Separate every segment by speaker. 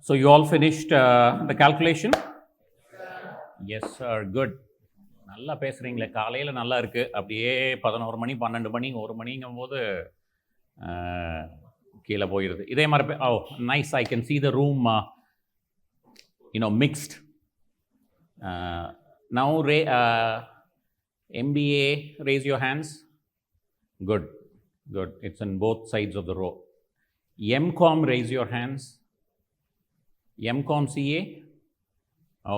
Speaker 1: So you all finished the calculation? Yes, sir. Good. நல்லா பேசுகிறீங்களே, காலையில் நல்லா இருக்குது. அப்படியே 11 மணி 12 மணி 1 மணிங்கும் போது கீழே போயிடுது. இதே மாதிரி nice. I can see the room mixed. Now MBA, raise your hands. Good. It's on both sides of the row. MCom, raise your hands. MCom CA?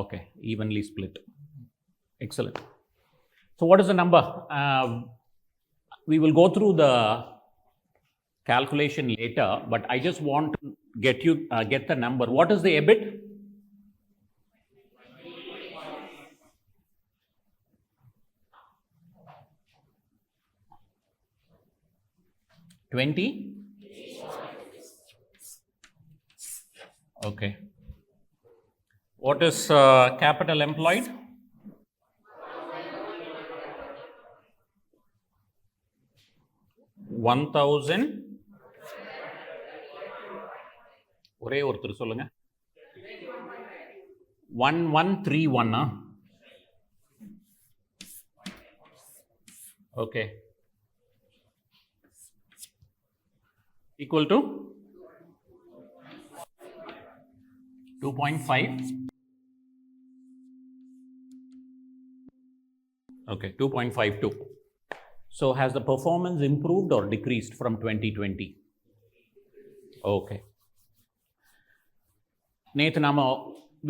Speaker 1: Okay, evenly split. Excellent. So what is the number? We will go through the calculation later, but I just want to get the number. What is the EBIT? 20? Okay. What is capital employed? 1000. ஒரே ஒருத்தர் சொல்லுங்க. 1131. Okay. Equal to 2.5. Okay, 2.52. So has the performance improved or decreased from 2020? Okay. நேற்று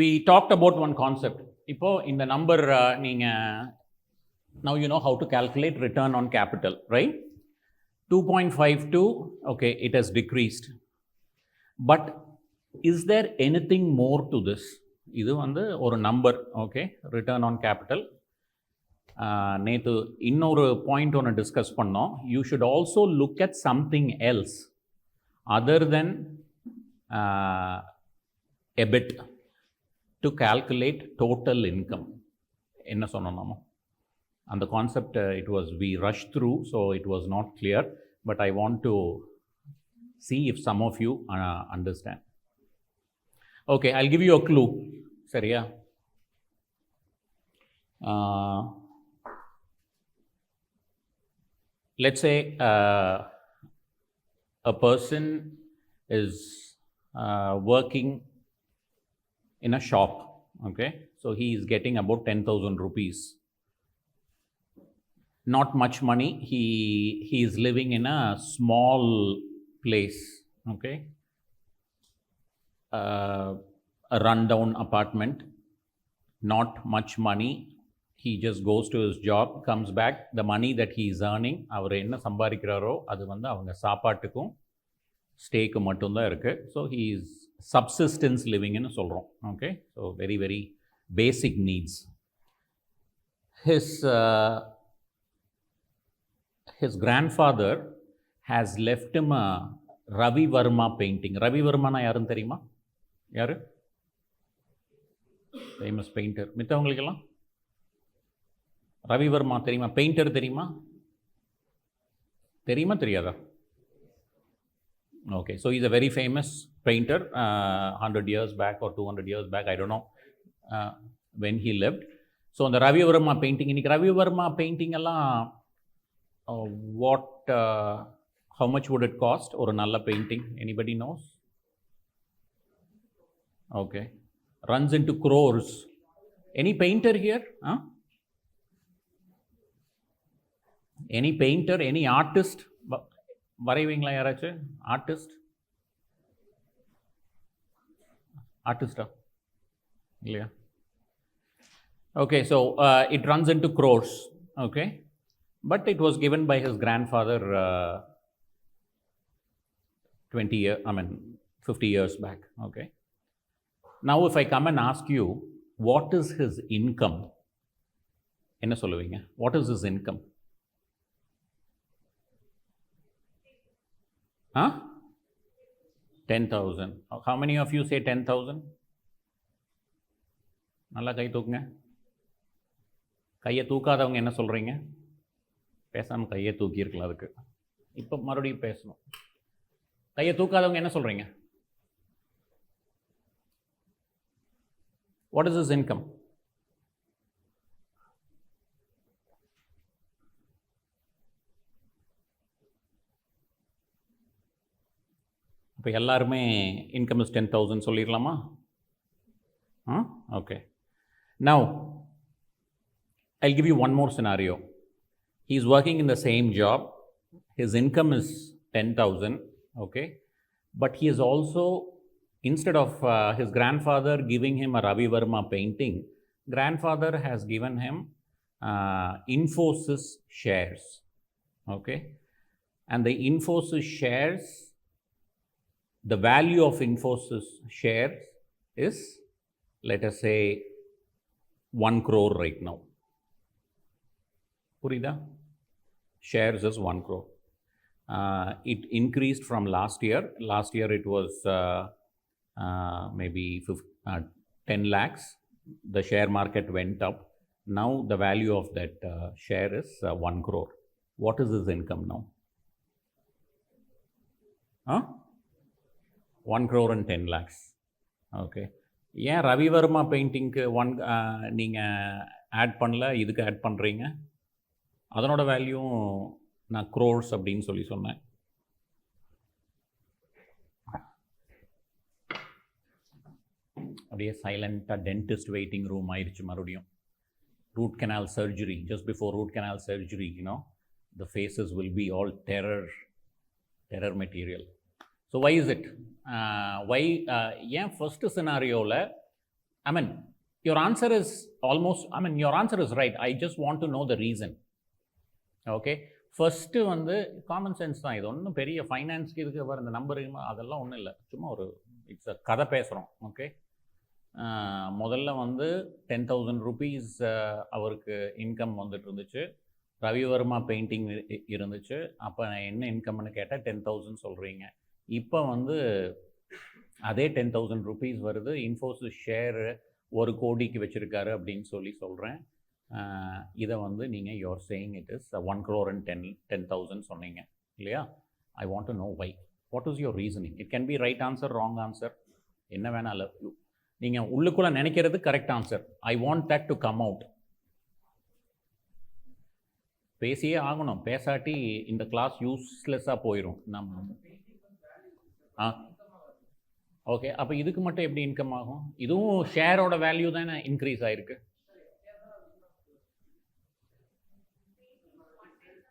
Speaker 1: we talked about one concept. இப்போ இந்த number now you know how to calculate return on capital, right? 2.52, okay, it has decreased. But is there anything more to this? இது ஒரு number, okay, return on capital. நேற்று இன்னொரு point ஒன்று discuss பண்ணோம். You should also look at something else other than EBIT to calculate total income. என்ன சொன்னோம் நாம? அந்த concept it was we rush through, so it was not clear. But I want to see if some of you understand. Okay, I'll give you a clue. சரியா? Let's say a person is working in a shop, okay? So he is getting about 10,000 rupees. Not much money. He is living in a small place, okay? A rundown apartment, not much money. He just goes to his job, comes back, the money that he is earning, அவர் என்ன சம்பாதிக்கிறாரோ அது அவங்க சாப்பாட்டுக்கும் ஸ்டேக்கு மட்டும்தான் இருக்குது. So he is subsistence livingன்னு சொல்கிறோம், okay? So very very basic needs. His grandfather has left him a Ravi Verma painting. Ravi Verma யாருன்னு தெரியுமா? யாரு? Famous painter. மித்தவங்களுக்கெல்லாம் ரவி வர்மா தெரியுமா? பெயிண்டர் தெரியுமா? தெரியாதா? Okay, so he's a very famous painter. 100 years back or 200 years back, I don't know when he lived. So the Ravi Verma painting, இன்னைக்கு Ravi Verma painting எல்லாம் how much would it cost? ஒரு நல்ல painting, anybody knows? Okay, runs into crores. Any painter here? Any painter, any artist? வரைவீங்களா யாராச்சும்? ஆர்டிஸ்டா இல்லையா? Okay, so it runs into crores, okay? But it was given by his grandfather 50 years back, okay? Now if I come and ask you, what is his income? என்ன சொல்லுவீங்க? What is his income? 10,000. How many of you say 10,000? நல்லா கை தூக்குங்க. கையை தூக்காதவங்க என்ன சொல்கிறீங்க? பேசாமல் கையை தூக்கியிருக்கலாம். அதுக்கு இப்போ மறுபடியும் பேசணும். கையை தூக்காதவங்க என்ன சொல்கிறீங்க? What is his income? இப்போ எல்லாருமே income is 10,000 சொல்லிடலாமா? Okay. Now, I'll give you one more scenario. He's working in the same job. His income is 10,000, okay? But he is also, instead of his grandfather giving him a Ravi Verma painting, grandfather has given him Infosys shares, okay? And the Infosys shares, the value of Infosys shares is, let us say, 1 crore right now. Purida? Shares is 1 crore. It increased from last year. Last year it was maybe 10 lakhs. The share market went up. Now the value of that share is 1 crore. What is his income now? 1 crore and 10 lakhs. Okay. ஏன் ரவிவர்மா பெயிண்டிங்க்கு நீங்கள் add பண்ணல, இதுக்கு add பண்ணுறீங்க? அதனோட வேல்யூவும் நான் crores அப்படின்னு சொல்லி சொன்னேன். அப்படியே சைலண்ட்டாக டென்டிஸ்ட் வெயிட்டிங் ரூம் ஆயிடுச்சு மறுபடியும். Root canal surgery, just before root canal surgery, the faces will be all terror material. So why is it? Yeah, first scenario la, I mean, your answer is almost, your answer is right. I just want to know the reason. Okay, first common sense தான். இது ஒன்றும் பெரிய ஃபைனான்ஸ்க்கு இதுக்கு வர இந்த number அதெல்லாம் ஒன்றும் இல்லை, சும்மா ஒரு இட்ஸ் அ கதை பேசுகிறோம். ஓகே, முதல்ல 10,000 rupees அவருக்கு இன்கம் வந்துட்டு இருந்துச்சு. ரவிவர்மா பெயிண்டிங் இருந்துச்சு. அப்போ நான் என்ன இன்கம்னு கேட்டால் 10,000 சொல்கிறீங்க. இப்போ அதே 10,000 rupees வருது. இன்ஃபோசிஸ் ஷேர் 1 கோடிக்கு வச்சுருக்காரு அப்படின்னு சொல்கிறேன். இதை நீங்கள் you're saying it is 1 crore and 10,000 சொன்னீங்க இல்லையா? I want to know why. What is your reasoning? It can be right answer, wrong answer, என்ன வேணாலும். நீங்கள் உள்ளுக்குள்ளே நினைக்கிறது correct answer. I want that to come out. பேசியே ஆகணும், பேசாட்டி இந்த கிளாஸ் யூஸ்லெஸ்ஸாக போயிடும். ஓகே, அப்போ இதுக்கு மட்டும் எப்படி இன்கம் ஆகும்? இதுவும் ஷேரோட வேல்யூ தானே இன்க்ரீஸ் ஆகிருக்கு.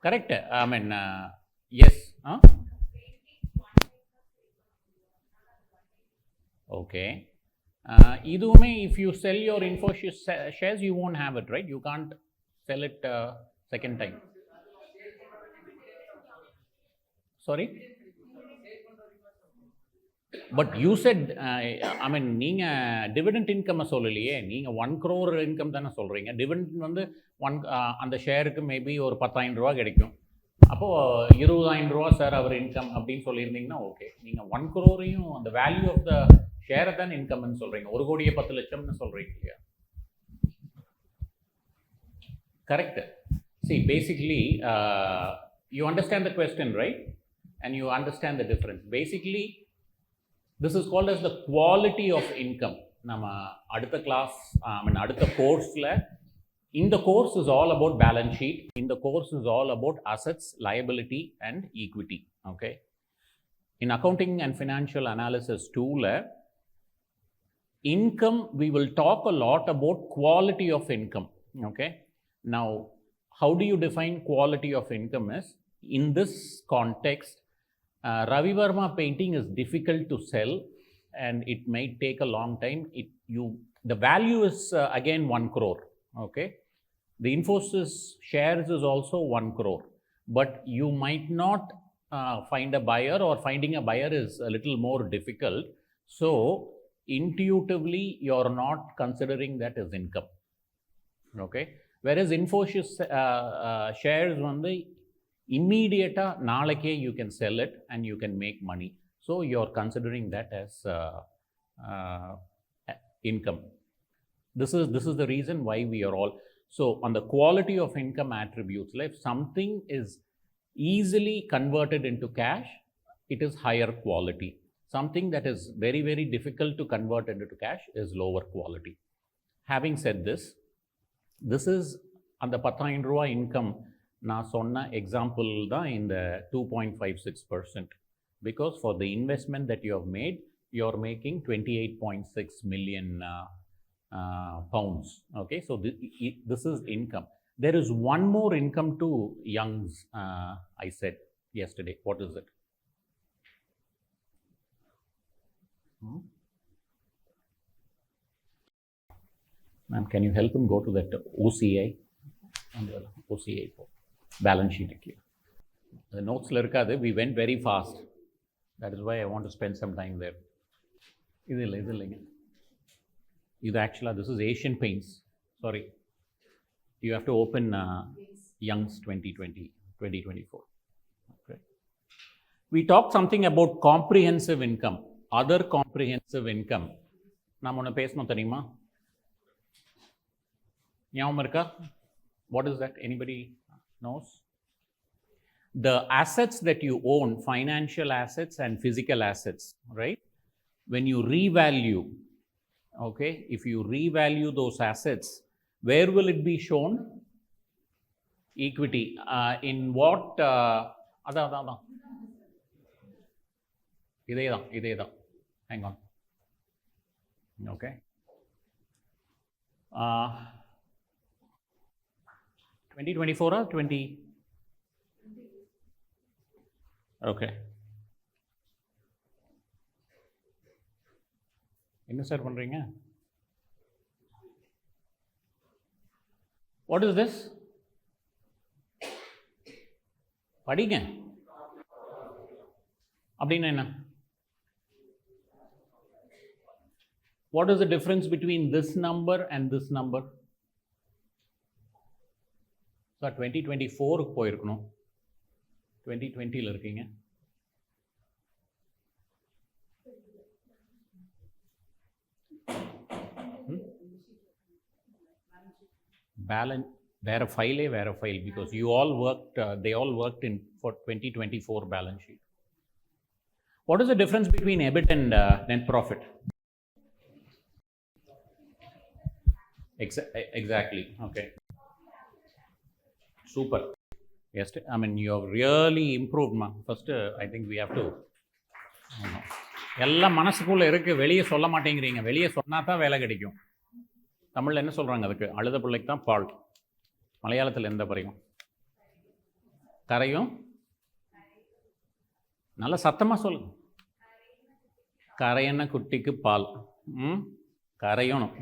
Speaker 1: கரெக்ட். ஐ மீன் எஸ். ஓகே, இதுவுமே if you sell your Infosys shares you won't have it, right? You can't sell it second time. Sorry? But you said, I mean, நீங்கள் டிவிடெண்ட் இன்கம்மை சொல்லலையே. நீங்கள் 1 crore இன்கம் தானே சொல்கிறீங்க. டிவிடெண்ட் அந்த ஷேருக்கு maybe ஒரு 10,000 ரூபா கிடைக்கும். அப்போது 20,000 ரூபா சார் அவர் இன்கம் அப்படின்னு சொல்லியிருந்தீங்கன்னா ஓகே. நீங்கள் 1 crore-ஐயும் அந்த வேல்யூ ஆஃப் த ஷேரை தானே இன்கம்னு சொல்கிறீங்க. 1 கோடியே 10 லட்சம்னு சொல்கிறீங்க இல்லையா? Correct. See, basically, you understand the question, right? And you understand the difference. Basically, this is called as the quality of income. நம்ம அடுத்த கிளாஸ், அடுத்த கோர்ஸில், இந்த course is all about balance sheet. இந்த course is all about assets, liability and equity. Okay. In accounting and financial analysis 2ல, income, we will talk a lot about quality of income. Okay. Now, how do you define quality of income? Is in this context, Ravi Verma painting is difficult to sell and it might take a long time. The value is again 1 crore. Okay, the Infosys shares is also 1 crore, but you might not find a buyer, or finding a buyer is a little more difficult. So intuitively you're not considering that as income. Okay, whereas Infosys shares immediate நாளைக்கே you can sell it and you can make money. So you're considering that as income. This is the reason why we are all, so on the quality of income attributes, like if something is easily converted into cash, it is higher quality. Something that is very, very difficult to convert into cash is lower quality. having said this is அந்த 10,000 ரூபா income நான் சொன்ன example தான் இந்த 2.56%. Because for the investment that you have made, you are making 28.6 million pounds. Okay, so this is income. There is one more income to Young's, I said yesterday. What is it? Ma'am, can you help him go to that OCI? OCI balance sheet. The notes we went very fast. That is why I want to spend some time there. This actually, this is Asian Paints. Sorry. You have to open Young's 2024. Okay. We talked something about comprehensive income, other comprehensive income. நாம் ஒன்று பேசணும் தெரியுமா? ஞாபகம் இருக்கா? What is that? Anybody knows? The assets that you own, financial assets and physical assets, right? When you revalue, okay, if you revalue those assets, where will it be shown? Equity. In what? இதேதான். Hang on. Okay. 2024 or 20? Okay. என்ன sir பண்றீங்க? What is this? படிங்க. அப்படின்னா என்ன? What is the difference between this number and this number? So 2024 க்கு போயிருக்கணும். 2020ல இருக்கீங்க. Balance வேற file because you all worked they all worked in for 2024 balance sheet. What is the difference between EBIT and net profit? Exactly. Okay. Super. Yes, I mean you have really improved, ma. First I think we have to எல்லாம் மனசுக்குள்ள இருக்கு, வெளியே சொல்ல மாட்டேங்கிறீங்க. வெளியே சொன்னா தான் வேலை கிடைக்கும். தமிழ்ல என்ன சொல்றாங்க அதுக்கு? அழுத பிள்ளைக்கு தான் பால். மலையாளத்தில் எந்த பறையும்? கரையும். நல்ல சத்தமா சொல்லுங்க. கரையன குட்டிக்கு பால். கரையணும்.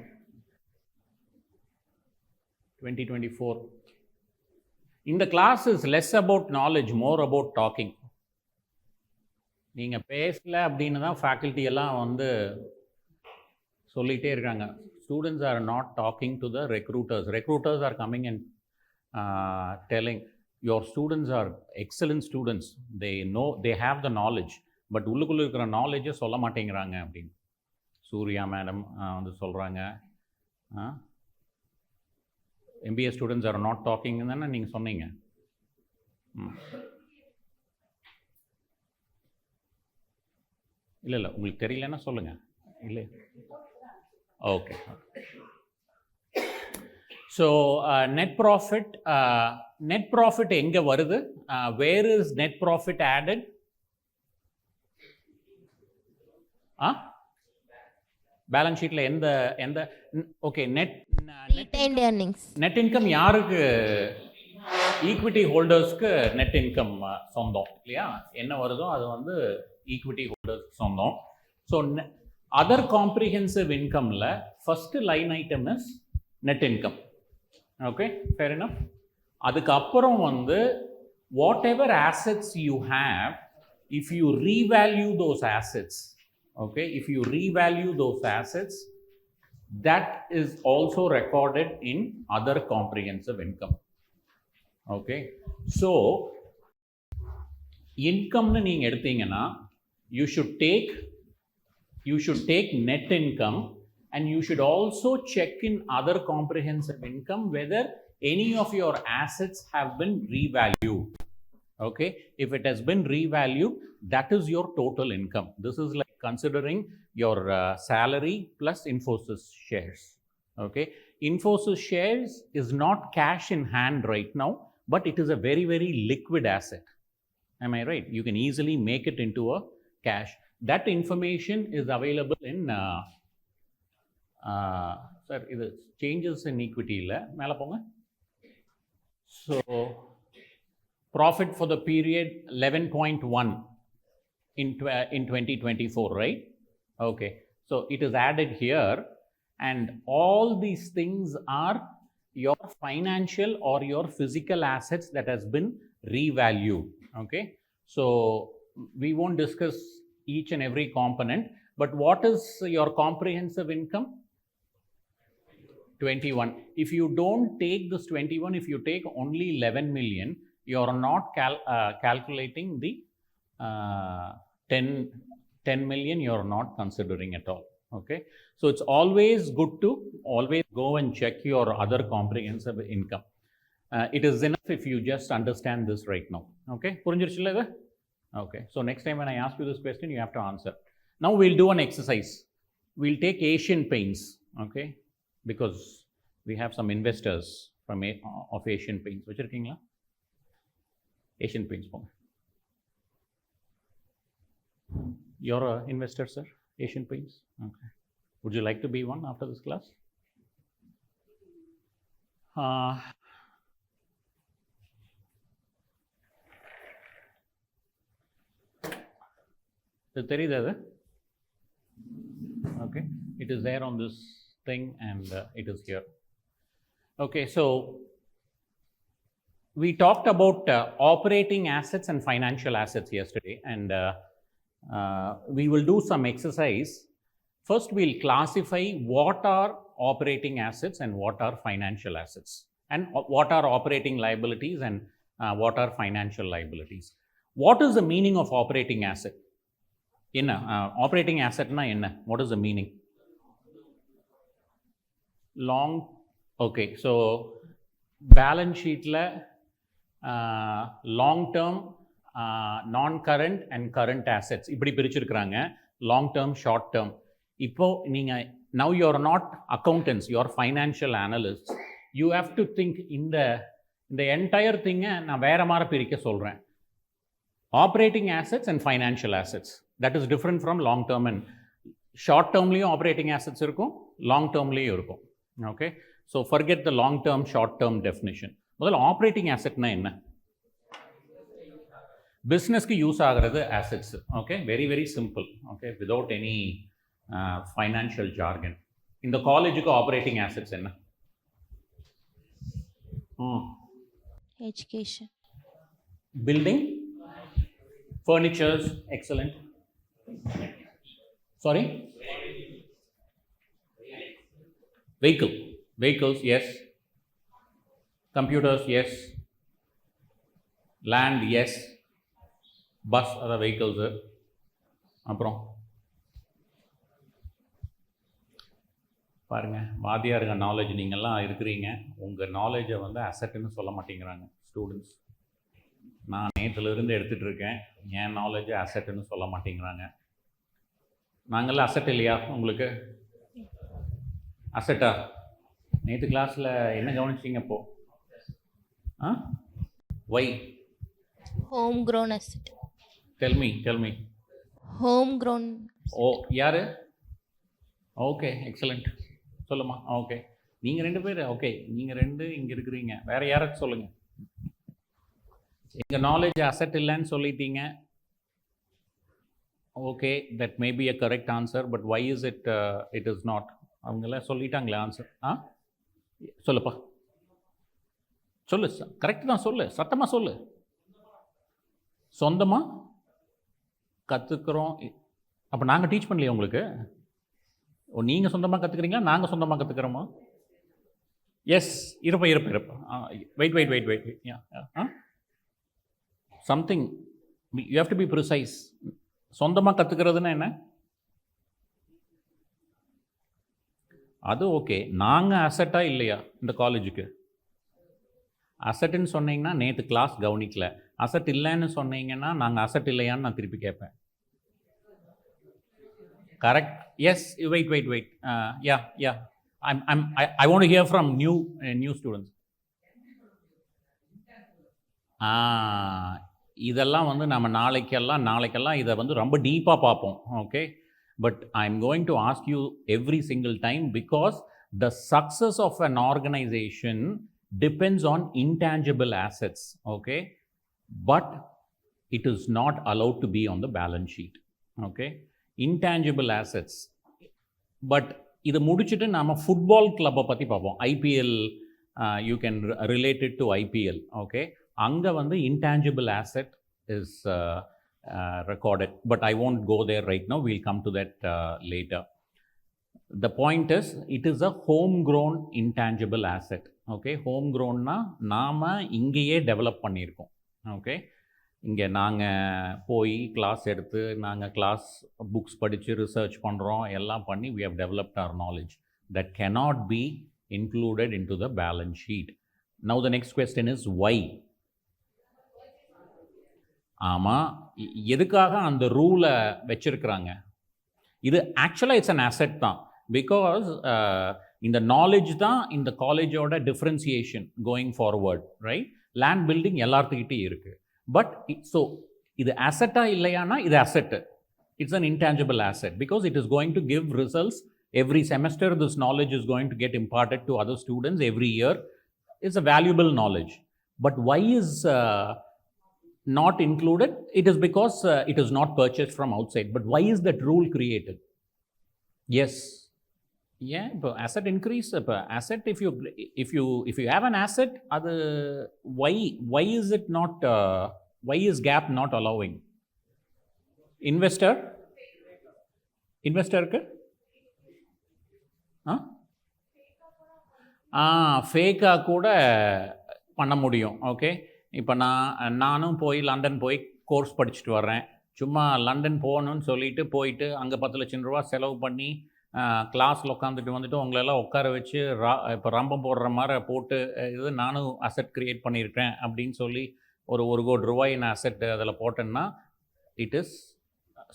Speaker 1: 2024. இந்த class is less about knowledge, more about talking. நீங்கள் பேசல அப்படின்னு தான் ஃபேக்கல்ட்டி எல்லாம் வந்து சொல்லிகிட்டே இருக்காங்க. Students are not talking to the recruiters. Recruiters are coming and telling your students are excellent students, they know, they have the knowledge, but உள்ளுக்குள்ள இருக்கிற நாலேஜை சொல்ல மாட்டேங்கிறாங்க அப்படின்னு சூர்யா மேடம் வந்து சொல்கிறாங்க. MBA students are not talking தானே நீங்கள் சொன்னீங்க. இல்லை உங்களுக்கு தெரியலன்னா சொல்லுங்கள். இல்லை, ஓகே. So net profit எங்க வருது? Where is net profit added? Balance ஷீட்ல எந்த ஓகே நெட் இன்கம் யாருக்கு? ஈக்விட்டி ஹோல்டர்ஸ்க்கு நெட் இன்கம் சொந்தம் இல்லையா? என்ன வருதோ அது வந்து ஈக்விட்டி ஹோல்டர்ஸ்க்கு சொந்தம். ஸோ அதர் காம்ப்ரிஹென்சிவ் இன்கம்ல first line item is net income. Okay, fair enough. அதுக்கு அப்புறம் வந்து whatever assets you have, if you revalue those assets, okay, if you revalue those assets, that is also recorded in other comprehensive income. Okay, so income னு நீங்க எடுத்தீங்கன்னா you should take net income. And you should also check in other comprehensive income whether any of your assets have been revalued. Okay, if it has been revalued, that is your total income. This is like considering your salary plus Infosys shares. Okay, Infosys shares is not cash in hand right now, but it is a very, very liquid asset. Am I right? You can easily make it into a cash. That information is available in sir, இது changes in equity இல்ல மேலே போங்க. So profit for the period 11.1 in 2024, right? Okay, so it is added here, and all these things are your financial or your physical assets that has been revalued. Okay, so we won't discuss each and every component, but what is your comprehensive income? 21. If you don't take this 21, if you take only 11 million, you are not calculating the 10 million, you are not considering at all. Okay, so it's always good to always go and check your other comprehensive income. It is enough if you just understand this right now. Okay, okay, so next time when I ask you this question, you have to answer. Now we'll do an exercise. We'll take Asian Paints, okay, because we have some investors from of Asian Paints. Vechirukkinga? Asian Paints ponga. You're an investor, sir? Asian Paints? Okay. Would you like to be one after this class? Okay, it is there on this thing, and it is here. Okay, so we talked about operating assets and financial assets yesterday, and we will do some exercise. First, we'll classify what are operating assets and what are financial assets, and what are operating liabilities and what are financial liabilities. What is the meaning of operating asset? Operating asset na enna? What is the meaning? Okay, so balance sheet la long term, non-current and current assets இப்படி பிரிச்சிருக்கிறாங்க. Long term, short term. இப்போ நீங்க now you are not accountants, you are financial analysts. You have to think இந்த entire thing நான் வேற மாதிரி பிரிக்க சொல்றேன். Operating assets and financial assets. That is different from long term and short termலயும் operating assets இருக்கும், long termலயும் இருக்கும். Okay, so forget the long term, short term definition. முதல்ல operating assetனா என்ன? Businessக்கு யூஸ் ஆகிறது assets. Okay, very, very simple. Okay, without any financial jargon. இந்த காலேஜுக்கு operating assets என்ன?
Speaker 2: Education.
Speaker 1: Building? Furnitures? Excellent. Sorry? Vehicles, yes. Computers, yes. Land, yes. Bus, other vehicles. அப்புறம் பாருங்க, வாதியாருங்க knowledge நீங்கள்லாம் இருக்கிறீங்க. உங்கள் நாலேஜை வந்து அசட்டுன்னு சொல்ல மாட்டேங்கிறாங்க ஸ்டூடெண்ட்ஸ். நான் நேற்றுலேருந்து எடுத்துகிட்டு இருக்கேன், என் நாலேஜை அசட்டுன்னு சொல்ல மாட்டேங்கிறாங்க. நாங்கள்லாம் அசட் இல்லையா உங்களுக்கு? அசட்டா? நேற்று கிளாஸில் என்ன கவனிச்சிங்க இப்போ? Why?
Speaker 2: Homegrown asset.
Speaker 1: Tell me.
Speaker 2: Homegrown.
Speaker 1: யாரு? Okay, excellent. சொல்லுமா? ஓகே, நீங்கள் 2 பேர். ஓகே, நீங்கள் 2 இங்கே இருக்கிறீங்க. வேறு யாராச்சும் சொல்லுங்கள். எங்கள் நாலேஜ் அசட் இல்லைன்னு சொல்லிட்டீங்க. Okay, that may be a correct answer, but why is it it is not? அவங்களாம் சொல்லிட்டாங்களே ஆன்சர். சொல்லுப்பா, சொல்லு. கரெக்ட் தான், சொல்லு, சத்தமாக சொல்லு. சொந்தமாக கற்றுக்குறோம். அப்போ நாங்கள் டீச் பண்ணலையே உங்களுக்கு? நீங்கள் சொந்தமாக கற்றுக்குறீங்களா, நாங்கள் சொந்தமாக கற்றுக்குறோமா? எஸ், இருப்பா. Wait. Something you have to be precise. சொந்தமாக கற்றுக்கிறதுனா என்ன? அது ஓகே. நாங்கள் அசட்டாக இல்லையா இந்த காலேஜுக்கு? அசட்டுன்னு சொன்னீங்கன்னா நேற்று கிளாஸ் கவனிக்கல. அசட் இல்லைன்னு சொன்னீங்கன்னா நாங்கள் அசட் இல்லையான்னு நான் திருப்பி கேட்பேன். Correct. Yes, wait. Yeah. I want to hear from new students. இதெல்லாம் வந்து நம்ம நாளைக்கெல்லாம் இதை வந்து ரொம்ப டீப்பாக பார்ப்போம். Okay, but I am going to ask you every single time because the success of an organisation depends on intangible assets, okay, but it is not allowed to be on the balance sheet, okay. Intangible assets, but இது முடிச்சுட்டு நாம football கிளப்பை பற்றி பார்ப்போம். IPL, you can relate it to IPL, okay. அங்கே வந்து intangible asset is recorded, but I won't go there right now, we'll come to that later. The point is, it is a homegrown intangible asset, okay. Homegrown-na நாம இங்கேயே develop பண்ணியிருக்கோம், okay. இங்கே நாங்கள் போய் class எடுத்து நாங்கள் கிளாஸ் புக்ஸ் படித்து research பண்ணுறோம், எல்லாம் பண்ணி we have developed our knowledge that cannot be included into the balance sheet. Now the next question is why? ஆமாம், எதுக்காக அந்த ரூலை வச்சுருக்குறாங்க? இது ஆக்சுவலாக இட்ஸ் அன் அசெட் தான், பிகாஸ் இந்த நாலேஜ் தான் இந்த காலேஜோட differentiation going forward, right? Land building எல்லாத்துக்கிட்டையும் இருக்குது, பட் ஸோ இது அசெட்டாக இல்லையானா இது asset. It's an intangible asset because it is going to give results every semester. This knowledge is going to get imparted to other students every year. It's a valuable knowledge. But why is not included? It is because it is not purchased from outside. But why is that rule created? Yes, yeah, but asset increase, asset, if you have an asset, adu why is it not why is gap not allowing? investor க்கு ஃபேக்காக கூட பண்ண முடியும், okay. இப்போ நானும் போய் London போய் course படிச்சுட்டு வர்றேன். சும்மா லண்டன் போகணுன்னு சொல்லிட்டு போயிட்டு அங்கே 10 லட்சம் ரூபா செலவு பண்ணி கிளாஸில் உட்காந்துட்டு வந்துட்டு உங்களெல்லாம் உட்கார வச்சு இப்போ ரம்பம் போடுற மாதிரி போட்டு இது நானும் அசெட் க்ரியேட் பண்ணியிருக்கேன் அப்படின்னு சொல்லி ஒரு 1 கோடி ரூபாய் நான் அசெட் அதில் போட்டேன்னா it is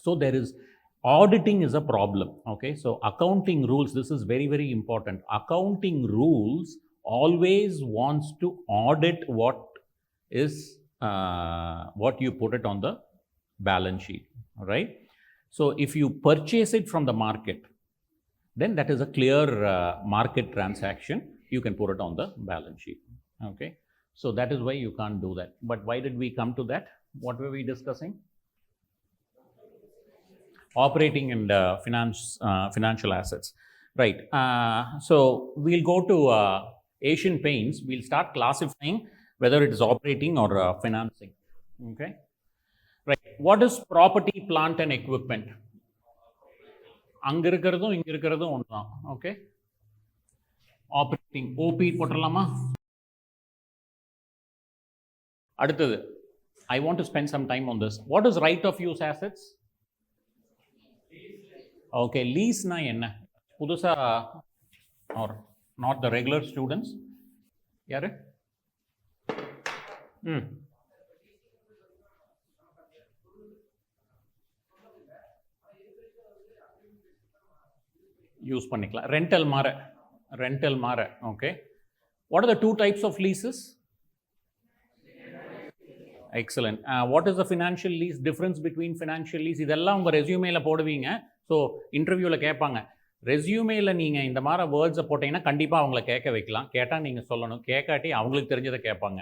Speaker 1: so there is auditing is a problem, okay. So accounting rules, this is very very important. Accounting rules always wants to audit what is what you put it on the balance sheet, right? So if you purchase it from the market, then that is a clear market transaction. You can put it on the balance sheet, okay. So that is why you can't do that. But why did we come to that? What were we discussing? Operating and financial assets, right. So we'll go to Asian Paints. We'll start classifying whether it is operating or financing, okay. Right. What is property, plant and equipment? அங்க இருக்கிறதும் இங்க இருக்கிறதும் ஒண்ணுதான், okay. Operating OP போட்டுடலாமா? அடுத்தது, I want to spend some time on this. What is right of use assets? Okay, லீஸ்னா என்ன? புதுசா or not the regular students? யாரு? யூஸ் பண்ணிக்கலாம். ரெண்டல் மாற, okay. What are the two types of leases? Excellent. What is the financial lease? Difference between financial lease? இதெல்லாம் உங்கள் ரெஸ்யூமேல போடுவீங்க. So இன்டர்வியூவில் கேட்பாங்க. ரெஸ்யூமேல நீங்கள் இந்த மாதிரி வேர்ட்ஸை போட்டிங்கன்னா கண்டிப்பாக அவங்கள கேட்க வைக்கலாம். கேட்டால் நீங்கள் சொல்லணும், கேட்காட்டி அவங்களுக்கு தெரிஞ்சதை கேட்பாங்க.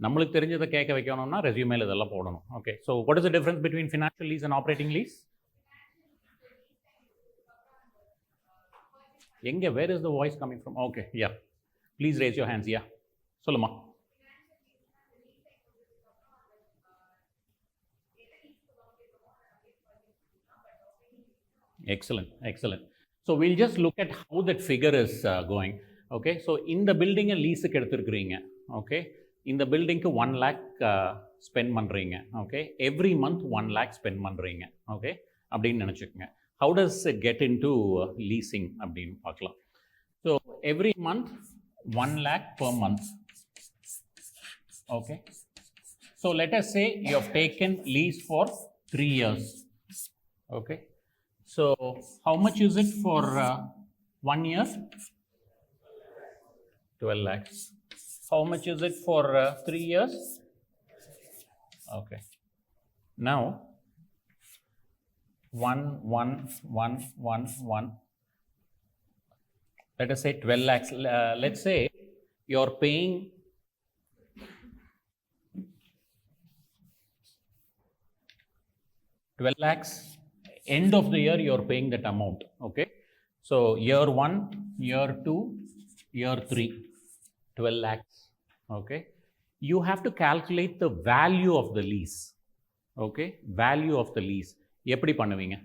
Speaker 1: நம்மளுக்கு தெரிஞ்சதை கேட்க வைக்கணும்னா ரெஸ்யூமேல இதெல்லாம் போடணும், okay. So what is the difference between financial lease and operating lease? எங்கே, where is the voice coming from? Okay, yeah, please raise your hands. Yeah, சொல்லுமா. Excellent. So we'll just look at how that figure is going, okay. So in the building a lease க்கு எடுத்துக்கிறீங்க, okay. இந்த பில்டிங்க்கு 1 lakh spend பண்ணுறீங்க, okay. Every month 1 lakh spend பண்ணுறீங்க, okay, அப்படின்னு நினச்சிக்கோங்க. How does it get into leasing அப்படின்னு பார்க்கலாம். So every month 1 lakh per month, okay. So let us say you have taken lease for 3 years, okay. So how much is it for 1 year? 12 lakhs. How much is it for 3 years? Okay. Now, 1, 1, 1, 1, 1. Let us say 12 lakhs. Let's say you're paying 12 lakhs. End of the year, you're paying that amount. Okay. So, year 1, year 2, year 3, 12 lakhs. Okay. You have to calculate the value of the lease. Okay. Value of the lease. எப்படி பண்ணுவீங்க?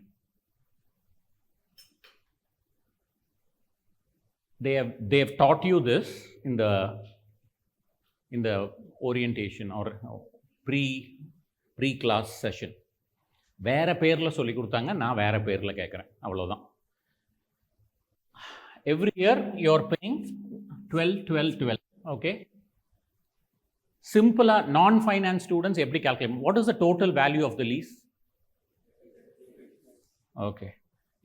Speaker 1: They have taught you this in the orientation or pre class session. வேற பேர்ல சொல்லி கொடுத்தாங்க, நான் வேற பேர்ல கேட்குறேன், அவ்வளோதான். Every year you are paying 12, 12, 12. Okay. Simple non-finance students எப்படி calculate? What is the total value of the lease? Okay.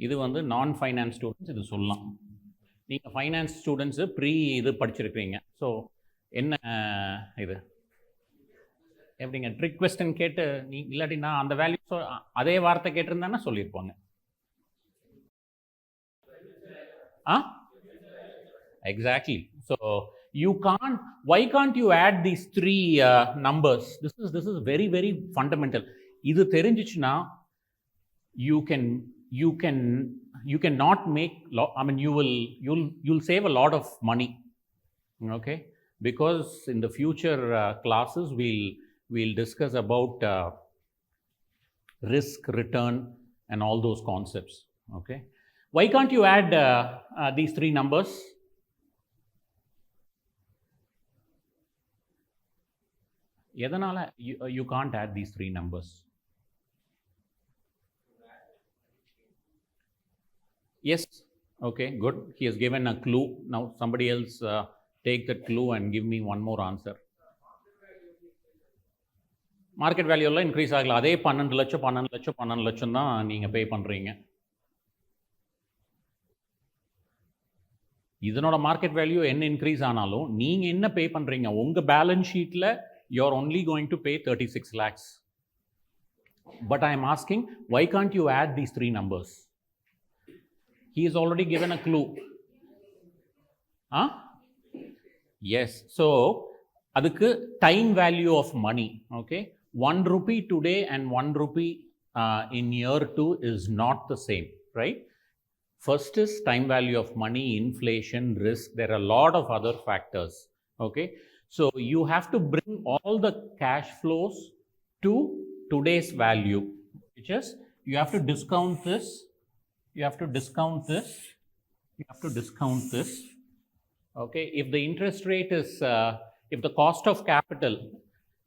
Speaker 1: இது வந்து non-finance students இது சொல்லலாம். நீங்கள் ஃபைனான்ஸ் ஸ்டூடெண்ட்ஸு இது படிச்சிருக்கிறீங்க. ஸோ என்ன இது எப்படிங்க ட்ரிக் கொஸ்டின் கேட்டு இல்லாட்டி நான் அந்த வேல்யூ அதே வார்த்தை கேட்டிருந்தேன்னா சொல்லியிருப்பாங்க. Exactly. So why can't you add these 3 numbers? This is very, very fundamental. இது தெரிஞ்சிச்சுன்னா you can not make, I mean, you'll save a lot of money. Okay, because in the future classes we'll discuss about risk, return and all those concepts. Okay, why can't you add these 3 numbers? எதனால you can't add these 3 numbers? Yes. Okay, good. He has given a clue. Now somebody else take that clue and give me one more answer. Market value எல்லாம் increase ஆகல. அதே 12 லட்சம் தான் நீங்க பே பண்றீங்க. இதனோட market value என்ன இன்க்ரீஸ் ஆனாலும் நீங்க என்ன பே பண்றீங்க? உங்க balance ஷீட்ல you are only going to pay 36 lakhs. But I am asking, why can't you add these 3 numbers? He has already given a clue. Yes. So, adukku time value of money. Okay. 1 rupee today and 1 rupee in year 2 is not the same, right? First is time value of money, inflation, risk. There are a lot of other factors. Okay. So, you have to bring all the cash flows to today's value, which is you have to discount this. You have to discount this. You have to discount this. Okay. If the interest rate is, if the cost of capital,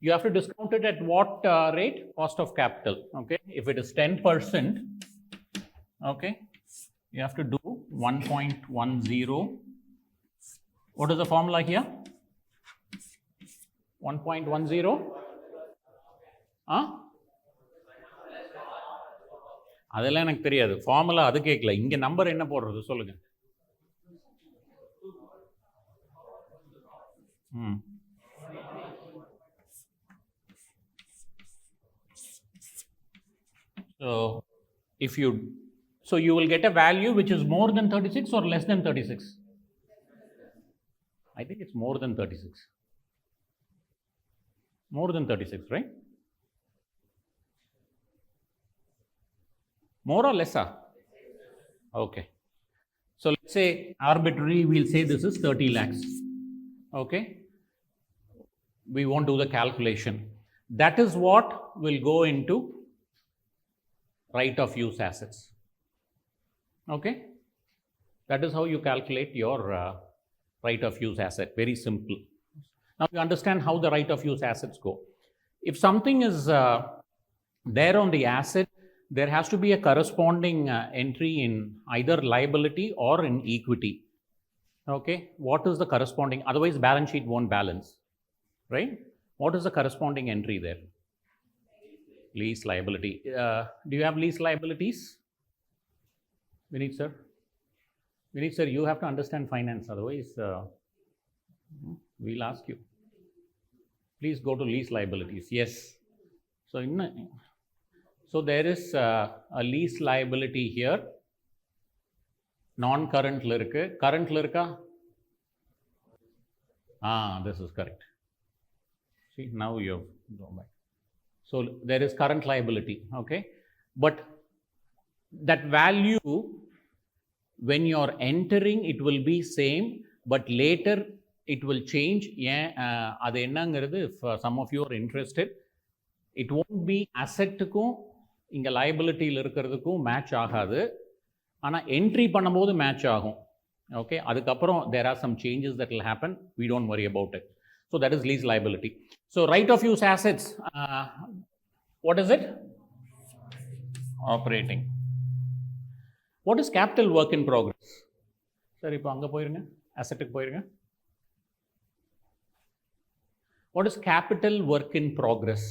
Speaker 1: you have to discount it at what rate? Cost of capital. Okay. If it is 10%, okay, you have to do 1.10. What is the formula here? 1.10? அதெல்லாம் எனக்கு தெரியாது. Formula அது கேட்கல. இங்கே number என்ன போடுறது சொல்லுங்க. So you will get a value which is more than 36 or less than 36? I think it's more than 36. More than 36, right? More or lesser? Okay. So let's say arbitrary, we'll say this is 30 lakhs. Okay. We won't do the calculation. That is what will go into right of use assets. Okay. That is how you calculate your right of use asset. Very simple. Now you understand how the right of use assets go. If something is there on the asset, there has to be a corresponding entry in either liability or in equity. Okay, what is the corresponding? Otherwise, balance sheet won't balance, right? What is the corresponding entry there? Lease liability. Do you have lease liabilities? Vineet sir, you have to understand finance. Otherwise, We'll ask you. Please go to lease liabilities. Yes. So there is a lease liability here. Non-current irukku. Current irukka? This is correct. See, now you have gone back. So there is current liability, okay? But that value, when you are entering, it will be same, but later it will change. அது என்னங்கிறது, if some of you are interested, it won't be assetக்கும் இங்கே liabilityயில் இருக்கிறதுக்கும் match ஆகாது. ஆனால் entry பண்ணும்போது match ஆகும். Okay, அதுக்கப்புறம் there are some changes that will happen. We don't worry about it. So that is lease liability. So right of use assets, what is it? Operating. What is capital work in progress? சரி, இப்போ அங்கே போயிருங்க, அசெட்டுக்கு போயிருங்க. What is capital work in progress?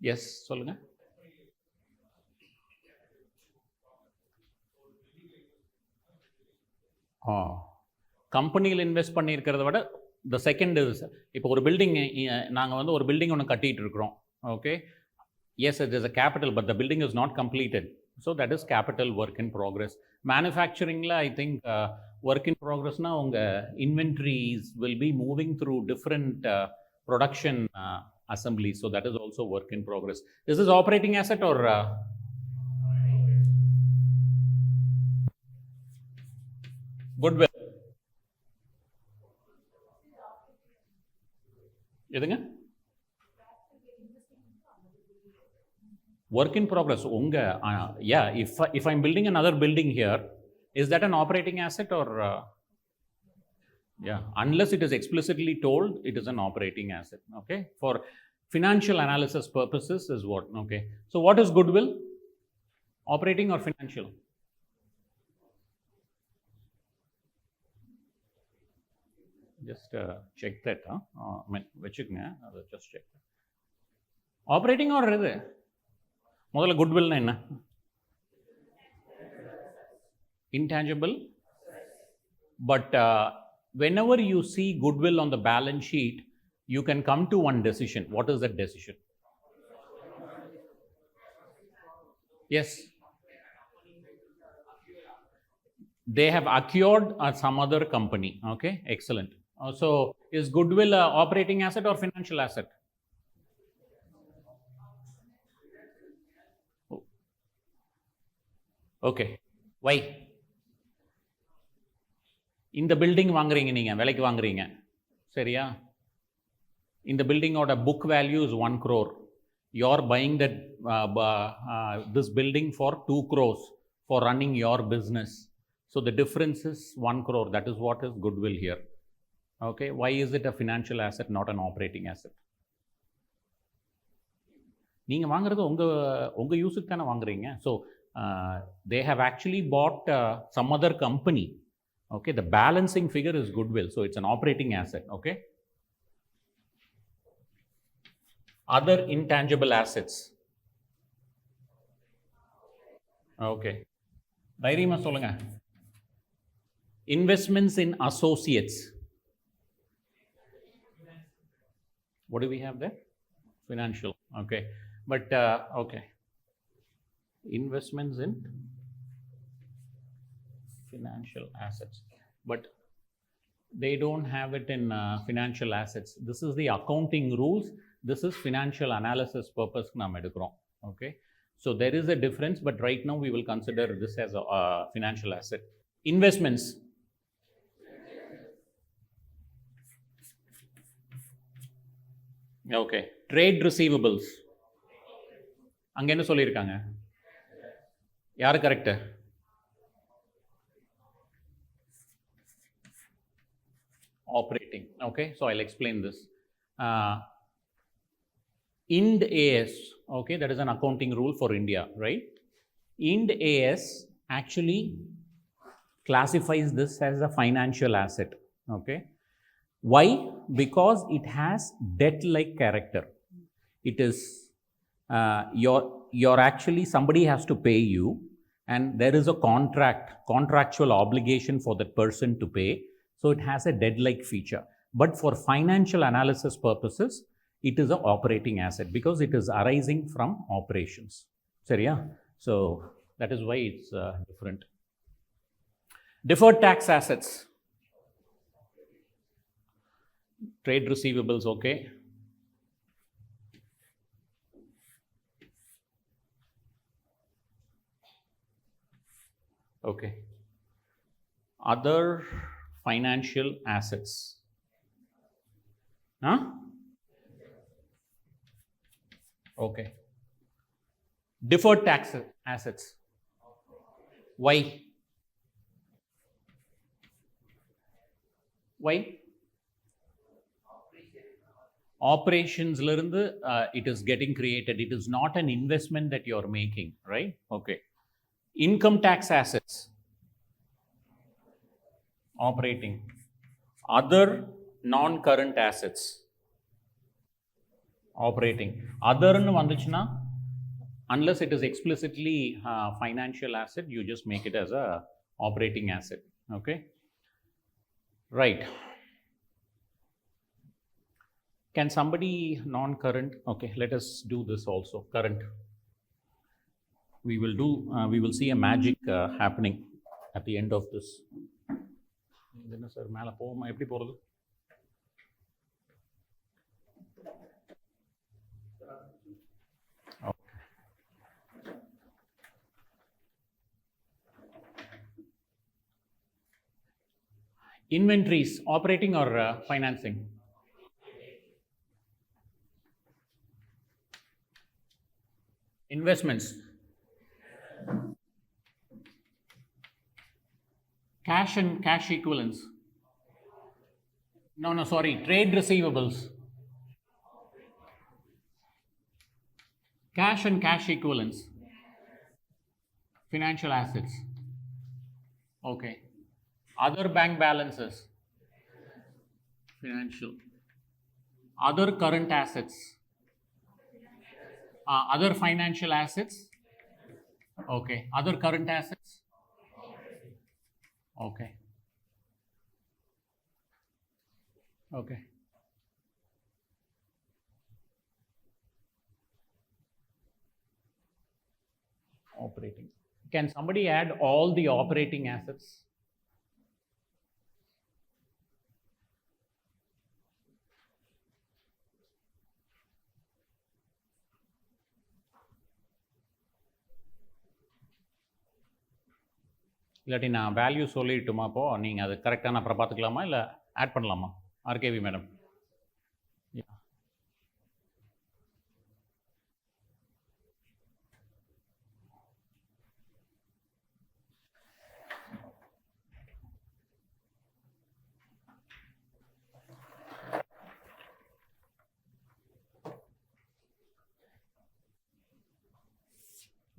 Speaker 1: Yes, சொல்லுங்க. கம்பெனியில் invest பண்ணியிருக்கிறத விட the second is, இப்போ ஒரு பில்டிங், நாங்கள் வந்து ஒரு பில்டிங் ஒன்று கட்டிகிட்டு இருக்கிறோம். Okay, yes, it is a capital, but the building is not completed. So that is capital work in progress. மேனுஃபேக்சரிங்கில் ஐ திங்க் ஒர்க் இன் ப்ராக்ரஸ்னால் உங்கள் inventories will be moving through different production assemblies. So that is also work in progress. This is operating asset or goodwill? எதுங்க? Work in progress. Yeah, if I'm building another building here, is that an operating asset or yeah, unless it is explicitly told, it is an operating asset. Okay, for financial analysis purposes is what? Okay, so what is goodwill? Operating or financial? Just check that. I mean, vechukanga, just check. Operating or இது முதல்ல goodwill என்ன? Intangible, but whenever you see goodwill on the balance sheet, you can come to one decision. What is that decision? Yes. They have acquired some other company. Okay, excellent. So is goodwill an operating asset or financial asset? Okay, why? இந்த building வாங்குறீங்க, நீங்கள் விலைக்கு வாங்குறீங்க, சரியா? இந்த பில்டிங்கோட book value is 1 crore. You are buying that this building for 2 crores for running your business. So the difference is 1 crore. That is what is goodwill here. Okay, why is it a financial asset, not an operating asset? நீங்கள் வாங்குறது உங்கள் யூஸுக்கு தானே வாங்குறீங்க. So they have actually bought some other company. Okay, the balancing figure is goodwill, so it's an operating asset. Okay, other intangible assets. Okay, தைரியமா சொல்லுங்க. Investments in associates. What do we have there? Financial. Okay, but okay, investments in financial assets, but they don't have it in financial assets. This is the accounting rules. This is financial analysis purpose naam edukrom. Okay, so there is a difference, but right now we will consider this as a financial asset. Investments. Okay, trade receivables. அங்க என்ன சொல்லியிருக்காங்க? யாரு correct? Operating. Okay, so I'll explain this. Ind AS, okay, that is an accounting rule for India, right? Ind AS actually classifies this as a financial asset. Okay, why? Because it has debt-like character. It is you're actually, somebody has to pay you, and there is a contractual obligation for that person to pay. So it has a debt-like feature. But for financial analysis purposes, it is an operating asset because it is arising from operations. Seriya? So that is why it's different. Deferred tax assets. Trade receivables, okay. Okay. Other financial assets. Huh? Okay. Deferred tax assets. Why? Why? Operations it is getting created. It is not an investment that you're making, right? Okay. Income tax assets. Operating. Other non-current assets. Operating. Other vanduchna, unless it is explicitly financial asset, you just make it as a operating asset. Okay. Right. Can somebody non-current? Okay, let us do this also. Current. We will see a magic happening at the end of this. Sir, inventories, operating or financing? Investments. Cash and cash equivalents. No, sorry. Trade receivables. Cash and cash equivalents. Financial assets. Okay. Other bank balances. Financial. Other current assets. Other financial assets. Okay. Other current assets. Okay. Okay. Operating. Can somebody add all the operating assets? இல்லாட்டி நான் value சொல்லிட்டுமா அப்போ நீங்கள் அது கரெக்டான அப்புறம் பார்த்துக்கலாமா இல்லை add பண்ணலாமா RKV madam?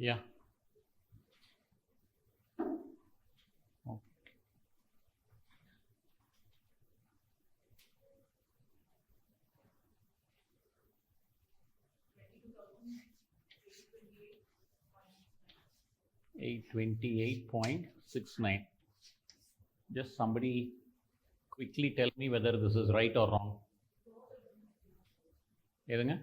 Speaker 1: Yeah. 828.69. Just somebody quickly tell me whether this is right or wrong. எதுங்க?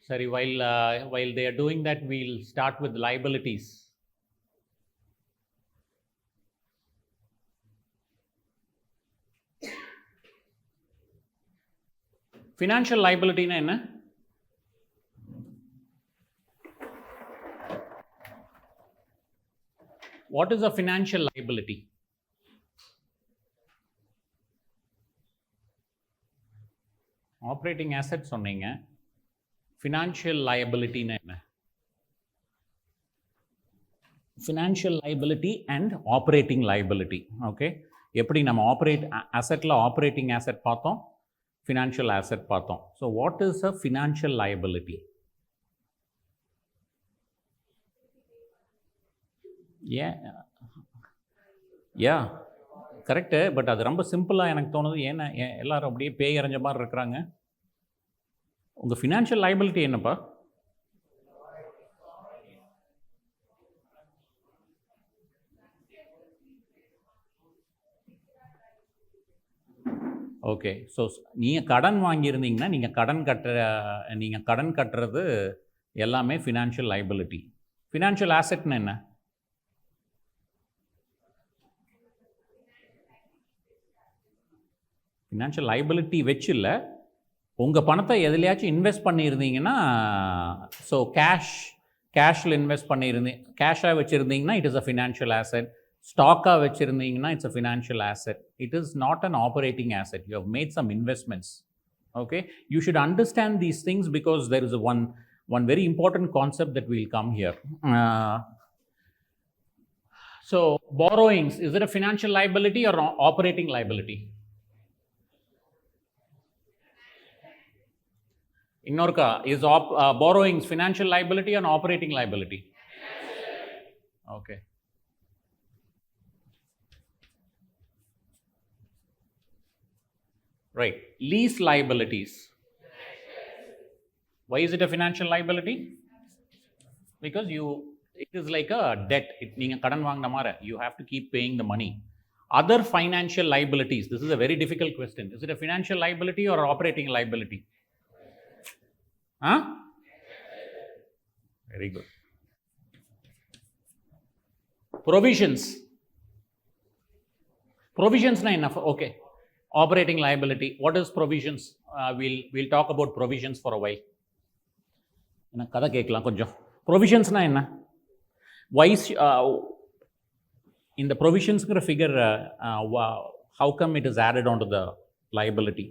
Speaker 1: Sorry, while they are doing that, we'll start with liabilities. Financial liability na enna? What is a financial liability? Operating assets சொன்னீங்க. Financial liability na enna? Financial liability and operating liability. Okay. எப்படி நம்ம assetல operating asset பார்த்தோம், financial asset பார்த்தோம். So what is a financial liability? Yeah, correct. But அது ரொம்ப சிம்பிளாக எனக்கு தோணுது. ஏன்னா எல்லாரும் அப்படியே பேய் அரைஞ்ச மாதிரி இருக்கிறாங்க. உங்கள் ஃபினான்ஷியல் லைபிலிட்டி என்னப்பா? ஓகே. ஸோ நீங்கள் கடன் வாங்கியிருந்தீங்கன்னா நீங்கள் கடன் கட்டுறது எல்லாமே ஃபினான்ஷியல் லைபிலிட்டி. ஃபினான்ஷியல் ஆசெட்னு என்ன? ஃபினான்ஷியல் லைபிலிட்டி வச்சு இல்லை, உங்கள் பணத்தை எதுலையாச்சும் இன்வெஸ்ட் பண்ணியிருந்தீங்கன்னா, ஸோ கேஷில் இன்வெஸ்ட் கேஷாக வச்சுருந்தீங்கன்னா it is a financial asset. ஸ்டாக்காக வச்சுருந்தீங்கன்னா it's a financial asset. It is not an operating asset. You have made some investments. Okay, you should understand these things because there is one very important concept that will come here. So borrowings, is it a financial liability or an operating liability? Ignorka, is borrowings financial liability or an operating liability? Okay. Right. Lease liabilities. Why is it a financial liability? Because it is like a debt. You have to keep paying the money. Other financial liabilities. This is a very difficult question. Is it a financial liability or operating liability? Huh? Very good. Provisions. Provisions na enough. Okay. Operating liability. What is provisions? We'll talk about provisions for a while. என்ன கதை கேட்கலாம் கொஞ்சம். ப்ரொவிஷன்ஸ்னா என்ன? Wise இந்த ப்ரொவிஷன்ஸ்ங்கிற figure how come it is added onto the liability?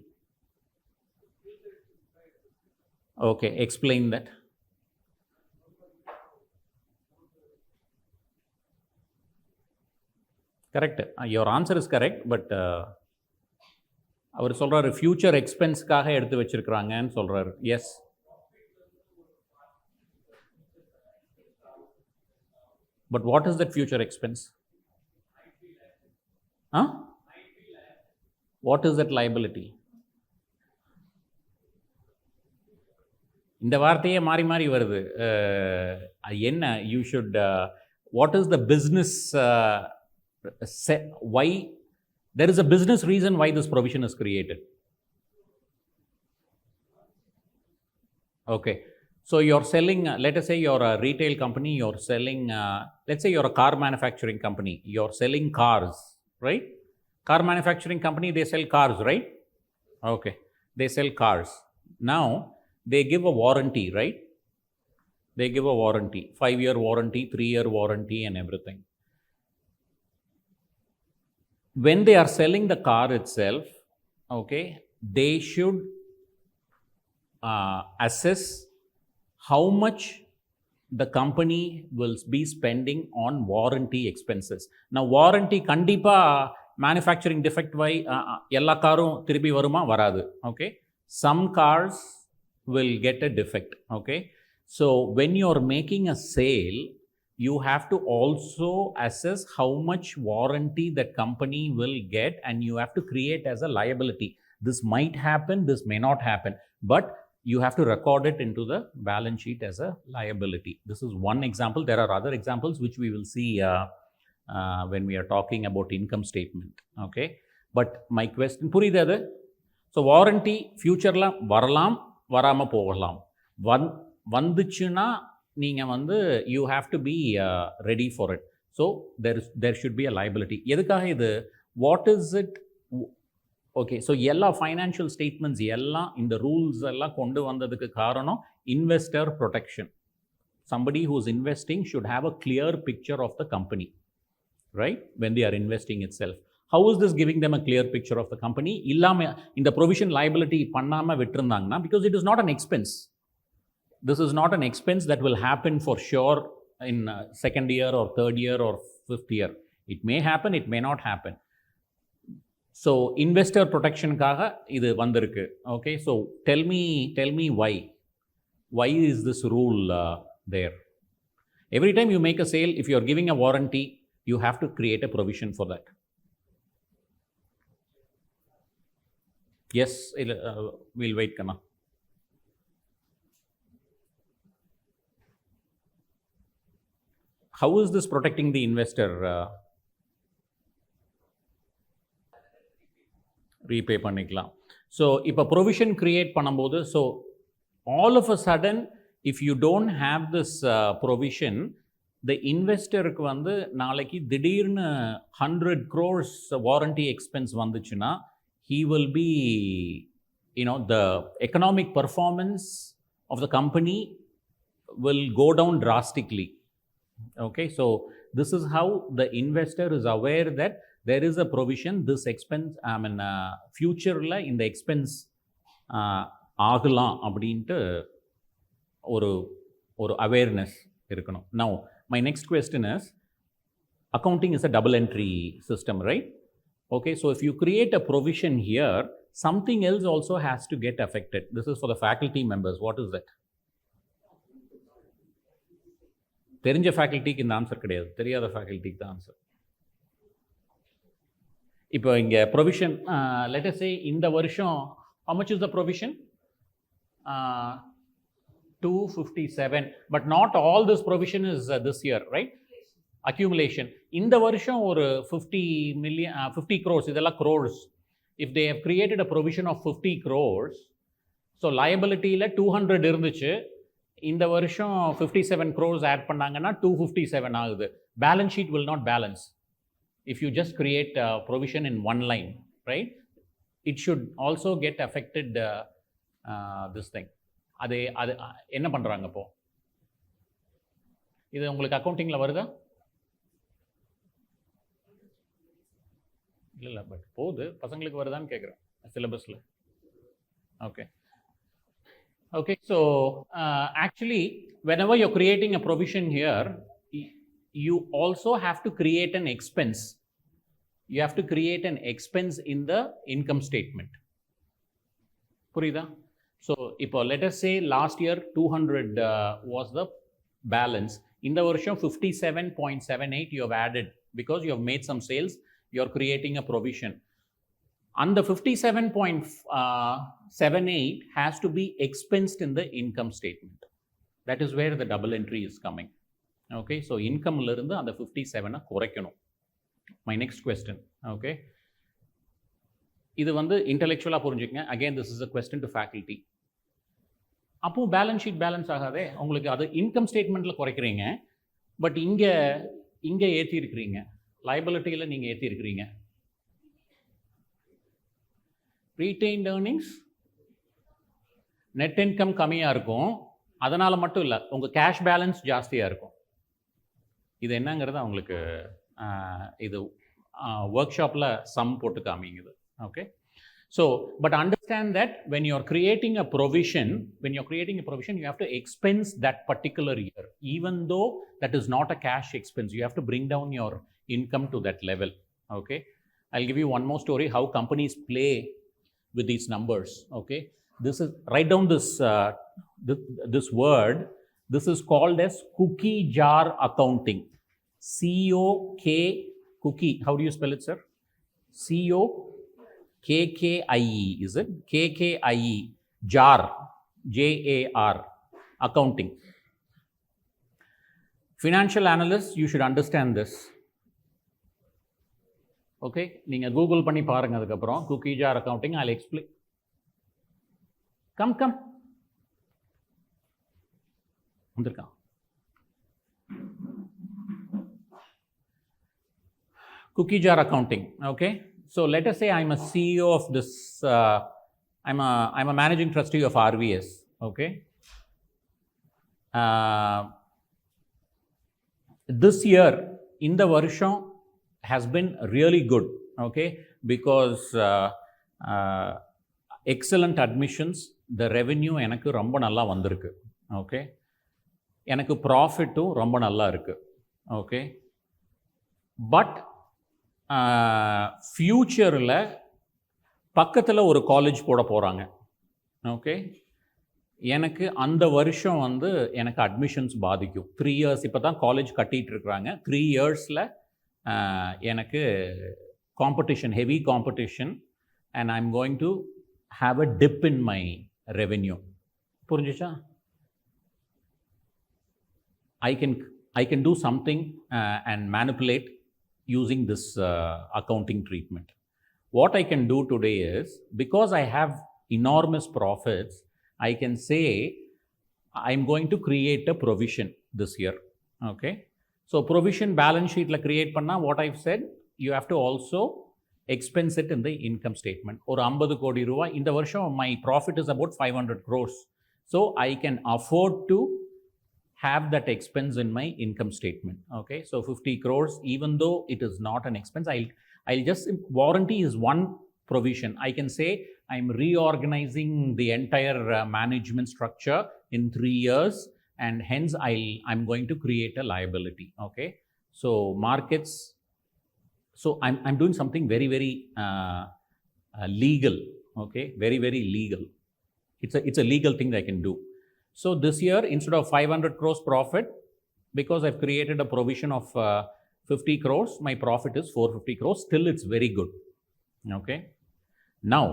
Speaker 1: Okay, explain that. Correct. Your answer is correct, but அவர் சொல்கிறாரு future எக்ஸ்பென்ஸ்க்காக எடுத்து வச்சுருக்குறாங்கன்னு சொல்கிறாரு. Yes, but what is that future expense? What is that liability? இந்த வார்த்தையே மாறி மாறி வருது. என்ன you should what is the business why there is a business reason why this provision is created. Okay, so you're selling, let us say you're a retail company, you're selling, let's say you're a car manufacturing company, you're selling cars, right? Car manufacturing company, they sell cars, right? Okay, they sell cars. Now they give a warranty, right? They give a warranty, 5-year warranty, 3-year warranty and everything. When they are selling the car itself, okay, they should assess how much the company will be spending on warranty expenses. Now warranty kandipa manufacturing defect vai ella karum thirubi varuma varadu. Okay, some cars will get a defect. Okay, so when you are making a sale, you have to also assess how much warranty that company will get, and you have to create as a liability. This might happen, this may not happen, but you have to record it into the balance sheet as a liability. This is one example. There are other examples which we will see when we are talking about income statement. Okay, but my question puriyadhu. So warranty future la varalam varama pogalam. Vanduchuna நீங்கள் வந்து you have to be ready for it. So there should be a liability. எதுக்காக இது? What is it? Okay, so எல்லா financial statements எல்லாம் இந்த rules எல்லாம் கொண்டு வந்ததுக்கு காரணம் investor protection. Somebody who is investing should have a clear picture of the company, right? When they are investing itself. How is this giving them a clear picture of the company? இல்லாமல் இந்த provision liability பண்ணாமல் விட்டுருந்தாங்கன்னா, because it is not an expense. This is not an expense that will happen for sure in second year or third year or fifth year. It may happen, it may not happen. So investor protection kaga idu vandirukku. Okay, so tell me why is this rule there? Every time you make a sale, if you are giving a warranty, you have to create a provision for that. Yes, we'll wait, Kana. how is this protecting the investor? Repay பண்ணிக்கலாம். So இப்போ provision create பண்ணும்போது, so all of a sudden if you don't have this provision, the இன்வெஸ்டருக்கு வந்து நாளைக்கு திடீர்னு 100 crores warranty expense வந்துச்சுன்னா, he will be, the economic performance of the company will go down drastically. Okay, so this is how the investor is aware that there is a provision, this expense, future-ல இந்த expense ஆகலாம் அப்படின்ட்டு ஒரு awareness இருக்கணும். Now, my next question is, accounting is a double entry system, right? Okay, so if you create a provision here, something else also has to get affected. This is for the faculty members. What is that? தெரிஞ்ச ஃபேக்கல்ட்டிக்கு இந்த answer கிடையாது, தெரியாத ஃபேக்கல்ட்டிக்கு தான் answer. இப்போ இங்கே provision, let us சே இந்த வருஷம் how much is the provision? 257, but not all this provision is this year, right? Accumulation. இந்த வருஷம் ஒரு 50 crores, இதெல்லாம் crores. If they have created a provision of 50 crores, so liabilityல 200 இருந்துச்சு, இந்த வருஷம் 57 crores ஆட் பண்ணாங்கன்னா 257 ஆகுது. Balance sheet will not balance if you just create a provision in one line, right? It should also get affected this thing. அது என்ன பண்ணுறாங்க இப்போ? இது உங்களுக்கு அக்கௌண்டிங்கில் வருதா? இல்லை, பட் போகுது, பசங்களுக்கு வருதான்னு கேட்குறேன் சிலபஸில். Okay. Okay, so actually, whenever you're creating a provision here, you also have to create an expense. You have to create an expense in the income statement. Purida? So, let us say last year 200 was the balance. In the version 57.78 you have added because you have made some sales, you are creating a provision. And the 57.78 has to be expensed in the income statement. That is where the double entry is coming. Okay, so income லிருந்து அந்த 57 குறைக்கணும். My next question, okay. இது வந்து இன்டெலெக்சுவலாக புரிஞ்சுக்கங்க. Again, this is a question to faculty. அப்போ balance sheet balance ஆகாதே உங்களுக்கு. அது income ஸ்டேட்மெண்ட்டில் குறைக்கிறீங்க, but இங்கே ஏற்றிருக்கிறீங்க, லைபிலிட்டியில் நீங்கள் ஏற்றிருக்கிறீங்க. ரீடெயின்ட் ஏர்னிங்ஸ், நெட் இன்கம் கம்மியாக இருக்கும், அதனால் மட்டும் இல்லை, உங்கள் கேஷ் பேலன்ஸ் ஜாஸ்தியாக இருக்கும். இது என்னங்கிறது அவங்களுக்கு இது ஒர்க் ஷாப்பில் சம் போட்டு காமிங்குது. Okay, so but understand that when you're creating a provision, you have to expense that particular year, even though that is not a cash expense. You have to bring down your income to that level. Okay, I'll give you one more story how companies play with these numbers. Okay, this is, write down this word. This is called as cookie jar accounting. C-O-K, cookie, how do you spell it, sir? C-O-K-K-I-E, is it? K-K-I-E, jar, J-A-R, accounting. Financial analysts, you should understand this. ஓகே, நீங்கள் Google பண்ணி பாருங்கள். அதுக்கப்புறம் cookie jar accounting I explain. கம் வந்திருக்கான். Cookie jar accounting. Okay, so let us say I'm a CEO of this. I'm a managing trustee of RVS. Okay, this year in the varsham has been really good. Okay, because excellent admissions, the revenue எனக்கு ரொம்ப நல்லா வந்திருக்கு. Okay, எனக்கு ப்ராஃபிட்டும் ரொம்ப நல்லா இருக்குது. Okay, but ஃப்யூச்சரில் பக்கத்தில் ஒரு காலேஜ் போட போகிறாங்க. ஓகே, எனக்கு அந்த வருஷம் வந்து எனக்கு அட்மிஷன்ஸ் பாதிக்கும். 3 years இப்போ தான் காலேஜ் கட்டிகிட்டு இருக்கிறாங்க. 3 yearsல எனக்கு competition, heavy competition, and I am going to have a dip in my revenue. புரிஞ்சிச்சா? I can do something and manipulate using this accounting treatment. What I can do today is, because I have enormous profits, I can say I'm going to create a provision this year. Okay. So provision balance sheet la create panna, what I've said, you have to also expense it in the income statement. Or 50 kodi ruva, in the varsham, my profit is about 500 crores. So I can afford to have that expense in my income statement. Okay, so 50 crores, even though it is not an expense, I'll just, warranty is one provision. I can say I'm reorganizing the entire management structure in 3 years, and hence I'm going to create a liability. Okay, so markets, so I'm doing something very, very legal. Okay, very, very legal. It's a legal thing that I can do. So this year, instead of 500 crores profit, because I've created a provision of 50 crores, my profit is 450 crores. Still, it's very good. Okay. Now,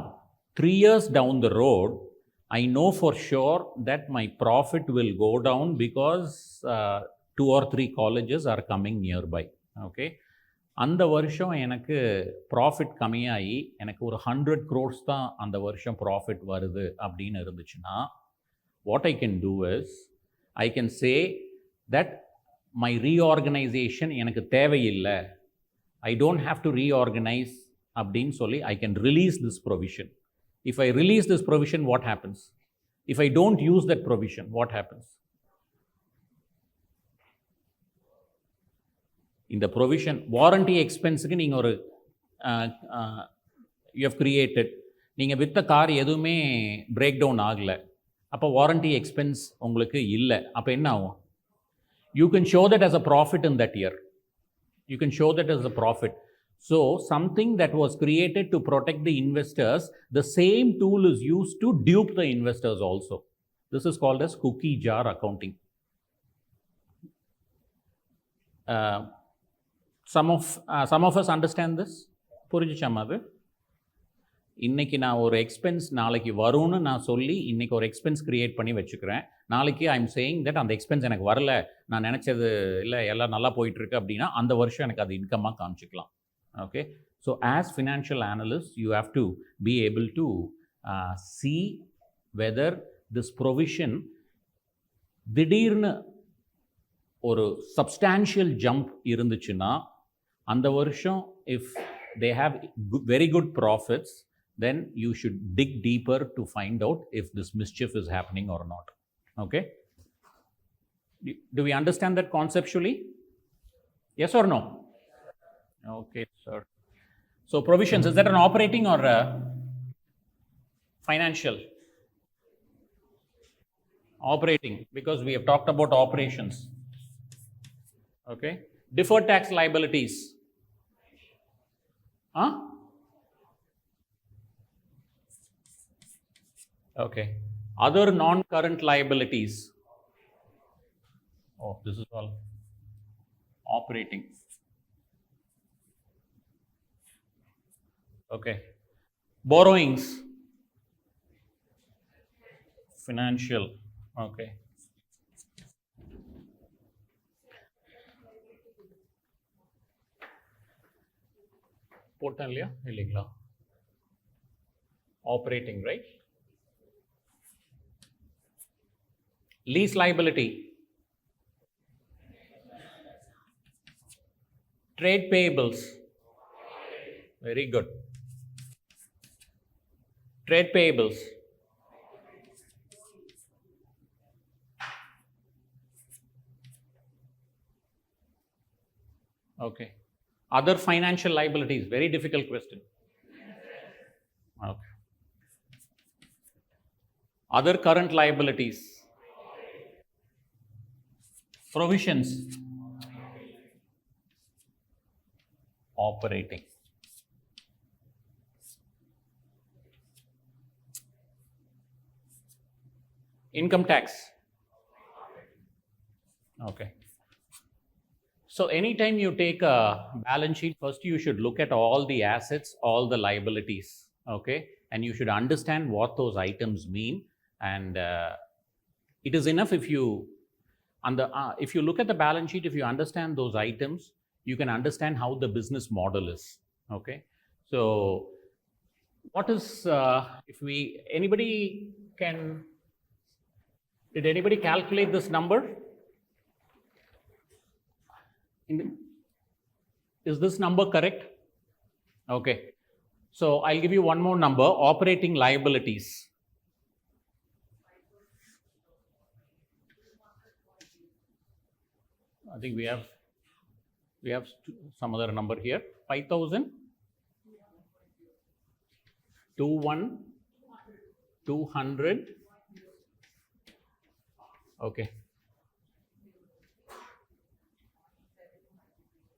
Speaker 1: 3 years down the road, I know for sure that my profit will go down because 2 or 3 colleges are coming nearby. Okay. அந்த வருஷம் எனக்கு profit கம்மியாகி எனக்கு ஒரு 100 crores தான் அந்த வருஷம் profit வருது அப்படின்னு இருந்துச்சுன்னா, what I can do is, I can say that my reorganization எனக்கு தேவையில்லை, I don't have to reorganize அப்படின்னு சொல்லி I can release this provision. If I release this provision, what happens? If I don't use that provision, what happens? இந்த provision warranty எக்ஸ்பென்ஸுக்கு நீங்கள் ஒரு you have created, நீங்கள் விற்ற car எதுவுமே break down ஆகலை, அப்போ வாரண்டி எக்ஸ்பென்ஸ் உங்களுக்கு இல்லை. அப்போ என்ன ஆகும்? You can show that as a profit in that year. You can show that as a profit. So something that was created to protect the investors, the same tool is used to dupe the investors also. This is called as cookie jar accounting. Some of us understand this. புரிஞ்சுச்சாமா அது? இன்றைக்கி நான் ஒரு expense நாளைக்கு வரும்னு நான் சொல்லி இன்றைக்கி ஒரு எக்ஸ்பென்ஸ் க்ரியேட் பண்ணி வச்சுக்கிறேன். நாளைக்கு ஐ எம் சேயிங் தட் அந்த எக்ஸ்பென்ஸ் எனக்கு வரல, நான் நினச்சது இல்லை, எல்லாம் நல்லா போயிட்டுருக்கு அப்படின்னா அந்த வருஷம் எனக்கு அது இன்கம்மாக காமிச்சிக்கலாம். Okay, so as financial analyst you have to be able to see whether this provision திடீர்னு ஒரு சப்ஸ்டான்ஷியல் ஜம்ப் இருந்துச்சுன்னா அந்த வருஷம் if they have very good profits, then you should dig deeper to find out if this mischief is happening or not. Okay, do we understand that conceptually? Yes or no? Okay, sir. So provisions, is that an operating or financial? Operating, because we have talked about operations. Okay, deferred tax liabilities. Huh? Okay, other non-current liabilities. Oh, this is all operating. Okay, borrowings, financial. Okay, போட்டேன் இல்லையா? இல்லைங்களா? Operating, right? Lease liability, trade payables. Very good. Trade payables. Okay. Other financial liabilities, very difficult question. Okay. Other current liabilities. Provisions. Operating. Income tax. Okay. So anytime you take a balance sheet, first you should look at all the assets, all the liabilities, okay? And you should understand what those items mean. And it is enough if you if you look at the balance sheet, if you understand those items, you can understand how the business model is. Okay, so what is did anybody calculate this number? Is this number correct? Okay, so I'll give you one more number: operating liabilities. I think we have some other number here. 5,000, 200. Okay.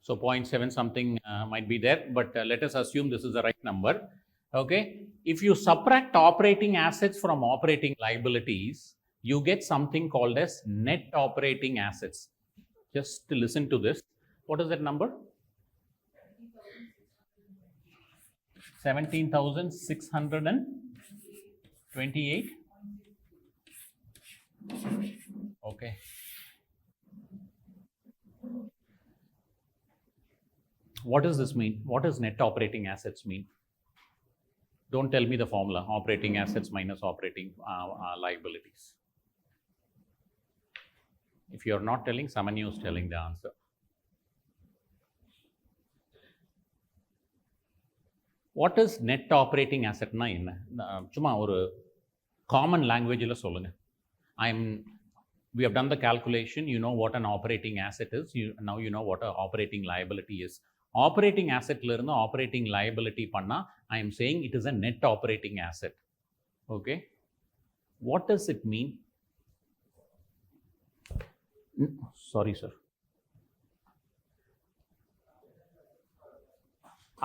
Speaker 1: So 0.7 something might be there, but let us assume this is the right number. Okay. If you subtract operating assets from operating liabilities, you get something called as net operating assets. Just to listen to this. What is that number? 17,628. Okay. What does this mean? What does net operating assets mean? Don't tell me the formula. Operating assets minus operating liabilities. If you are not telling, someone is telling the answer. What is net operating asset? சும்மா ஒரு common language la solunga. We have done the calculation. You know what an operating asset is. Now you know what an operating liability is. Operating asset la irundha operating liability panna, I am saying it is a net operating asset. Okay. What does it mean? Sorry, sir.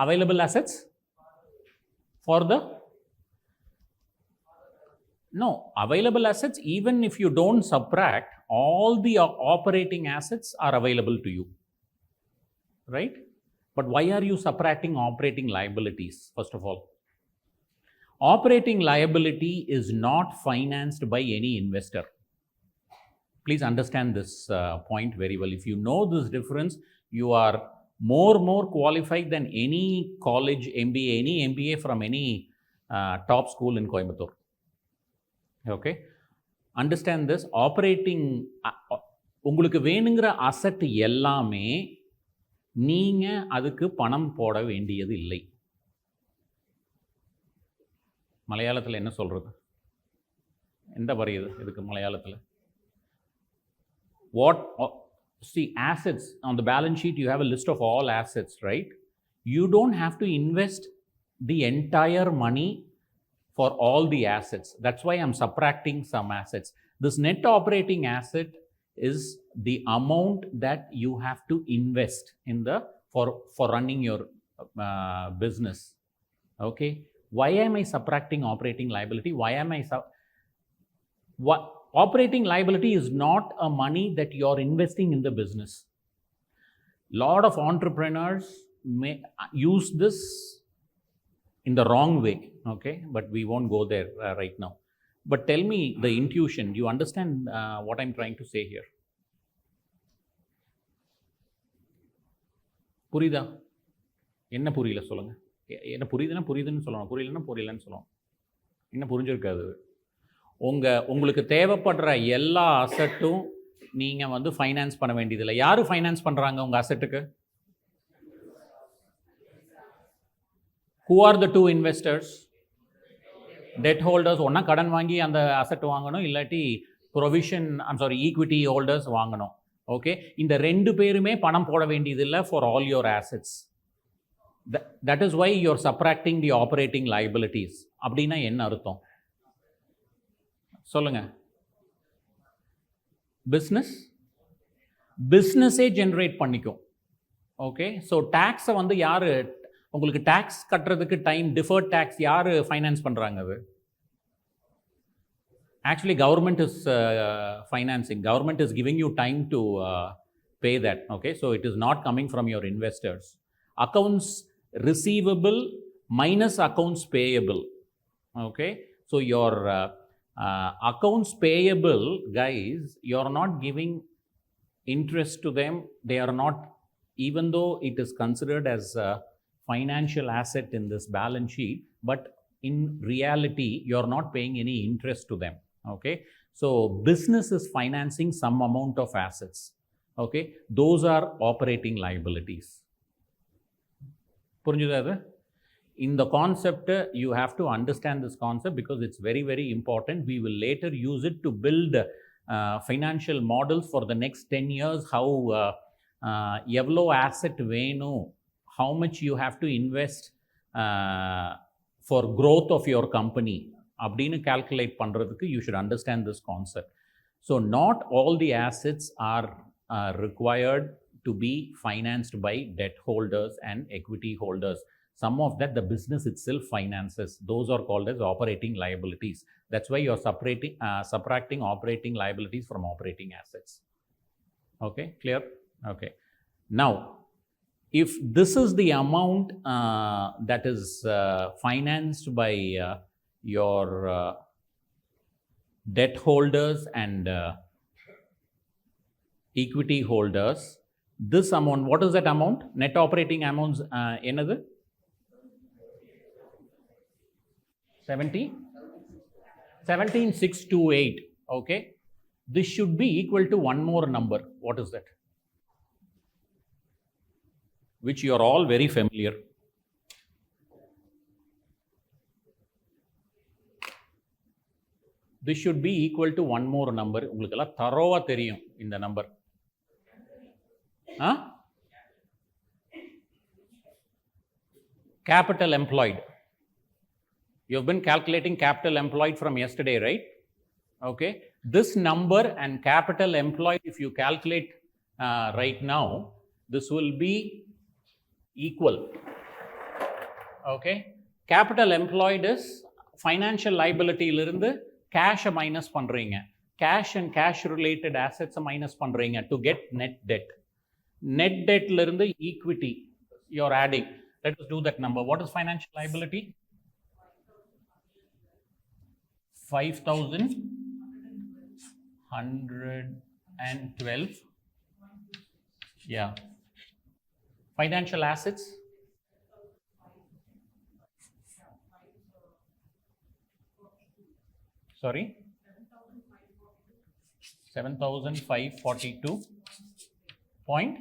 Speaker 1: Available assets for the no available assets. Even if you don't subtract, all the operating assets are available to you, right? But why are you subtracting operating liabilities? First of all, operating liability is not financed by any investor. Please understand this point very well. If you know this difference, you are more qualified than any college MBA, any MBA from any top school in Coimbatore. Okay, understand this. Operating உங்களுக்கு வேணுங்கிற asset எல்லாமே நீங்க அதுக்கு பணம் போட வேண்டியது இல்லை. மலையாளத்தில் என்ன சொல்றது? எந்த வரையுது இதுக்கு மலையாளத்தில்? What see, assets on the balance sheet, you have a list of all assets, right? You don't have to invest the entire money for all the assets. That's why I'm subtracting some assets. This net operating asset is the amount that you have to invest in the for running your business. Okay, why am I subtracting operating liability? Why am I operating liability is not a money that you're investing in the business. Lot of entrepreneurs may use this in the wrong way. Okay, but we won't go there right now. But tell me the intuition. Do you understand what I'm trying to say here? புரியுதா? என்ன புரியல சொல்லுங்க. என்ன புரியுதுன்னு சொல்லணும், புரியலன்னா புரியலன்னு சொல்லணும். என்ன புரிஞ்சிருக்காது? உங்களுக்கு தேவைப்படுற எல்லா அசட்டும் நீங்கள் ஃபைனான்ஸ் பண்ண வேண்டியதில்லை. யார் ஃபைனான்ஸ் பண்ணுறாங்க உங்கள் அசட்டுக்கு? Who are the two investors? Debt holders. ஒன்றா கடன் வாங்கி அந்த அசட் வாங்கணும், இல்லாட்டி ஈக்விட்டி ஹோல்டர்ஸ் வாங்கணும். ஓகே, இந்த ரெண்டு பேருமே பணம் போட வேண்டியதில்லை for all your assets. That is why you're subtracting the operating liabilities. அப்படின்னா என்ன அர்த்தம் சொல்லுங்க? பிஸ்னஸே ஜென்ரேட் பண்ணிக்கும். ஓகே, ஸோ டேக்ஸை யார் உங்களுக்கு டேக்ஸ் கட்டுறதுக்கு டிஃபர்ட் டேக்ஸ் யார் ஃபைனான்ஸ் பண்ணுறாங்க? அது actually government is financing. Government is giving you time to pay that. Okay, so it is not coming from your investors. Accounts receivable minus accounts payable. Okay, so your accounts payable, guys, you're not giving interest to them. They are not, even though it is considered as a financial asset in this balance sheet, but in reality, you're not paying any interest to them. Okay, so business is financing some amount of assets. Okay, those are operating liabilities. In the concept, you have to understand this concept because it's very, very important. We will later use it to build financial models for the next 10 years. How evlo asset veno, how much you have to invest for growth of your company அப்படின்னு calculate பண்றதுக்கு you should understand this concept. So not all the assets are required to be financed by debt holders and equity holders. Some of that the business itself finances. Those are called as operating liabilities. That's why you're subtracting operating liabilities from operating assets. Okay, clear? Okay. Now, if this is the amount that is financed by your debt holders and equity holders, this amount, what is that amount? Net operating amounts, another 17,628. Okay, this should be equal to one more number. What is that? Which you are all very familiar. This should be equal to one more number. உங்களுக்கெல்லாம் தரோவா தெரியும் இந்த number. Capital employed. You've been calculating capital employed from yesterday, right? Okay. This number and capital employed, if you calculate right now, this will be equal. Okay. Capital employed is financial liability lirundu cash minus பண்றீங்க. Cash and cash related assets minus பண்றீங்க to get net debt. Net debt lirundu equity you're adding. Let us do that number. What is financial liability? 5,112. Yeah. Financial assets? Sorry? 7,542. Point?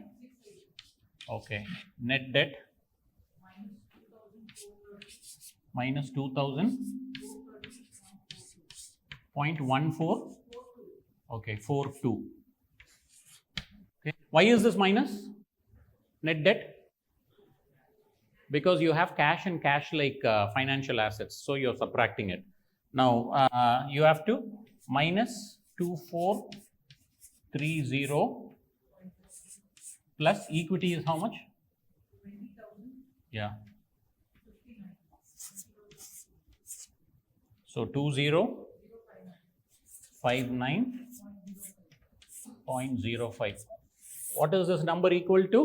Speaker 1: Okay. Net debt? Minus 2,000. 0.14. Okay, 42. Okay. Why is this minus? Net debt? Because you have cash and cash like financial assets, so you're subtracting it. Now you have to minus 2,430 plus equity is how much? Yeah. So 2059.05. What is this number equal to?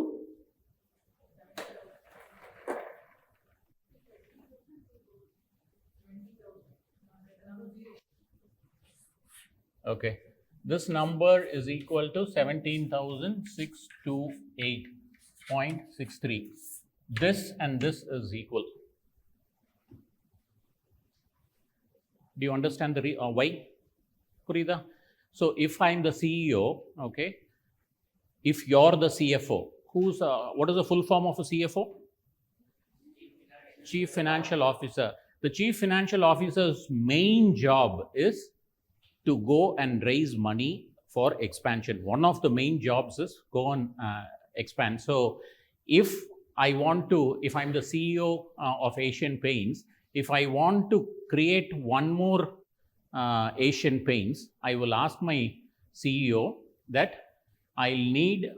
Speaker 1: Okay, this number is equal to 17,628.63. This and this is equal. Do you understand the why? Purida? So if I'm the CEO, okay, if you're the CFO, what is the full form of a CFO? Chief Financial Officer. The Chief Financial Officer's main job is to go and raise money for expansion. One of the main jobs is go and expand. So if I'm the CEO of Asian Paints, if I want to create one more Asian Paints, I will ask my CEO that I'll need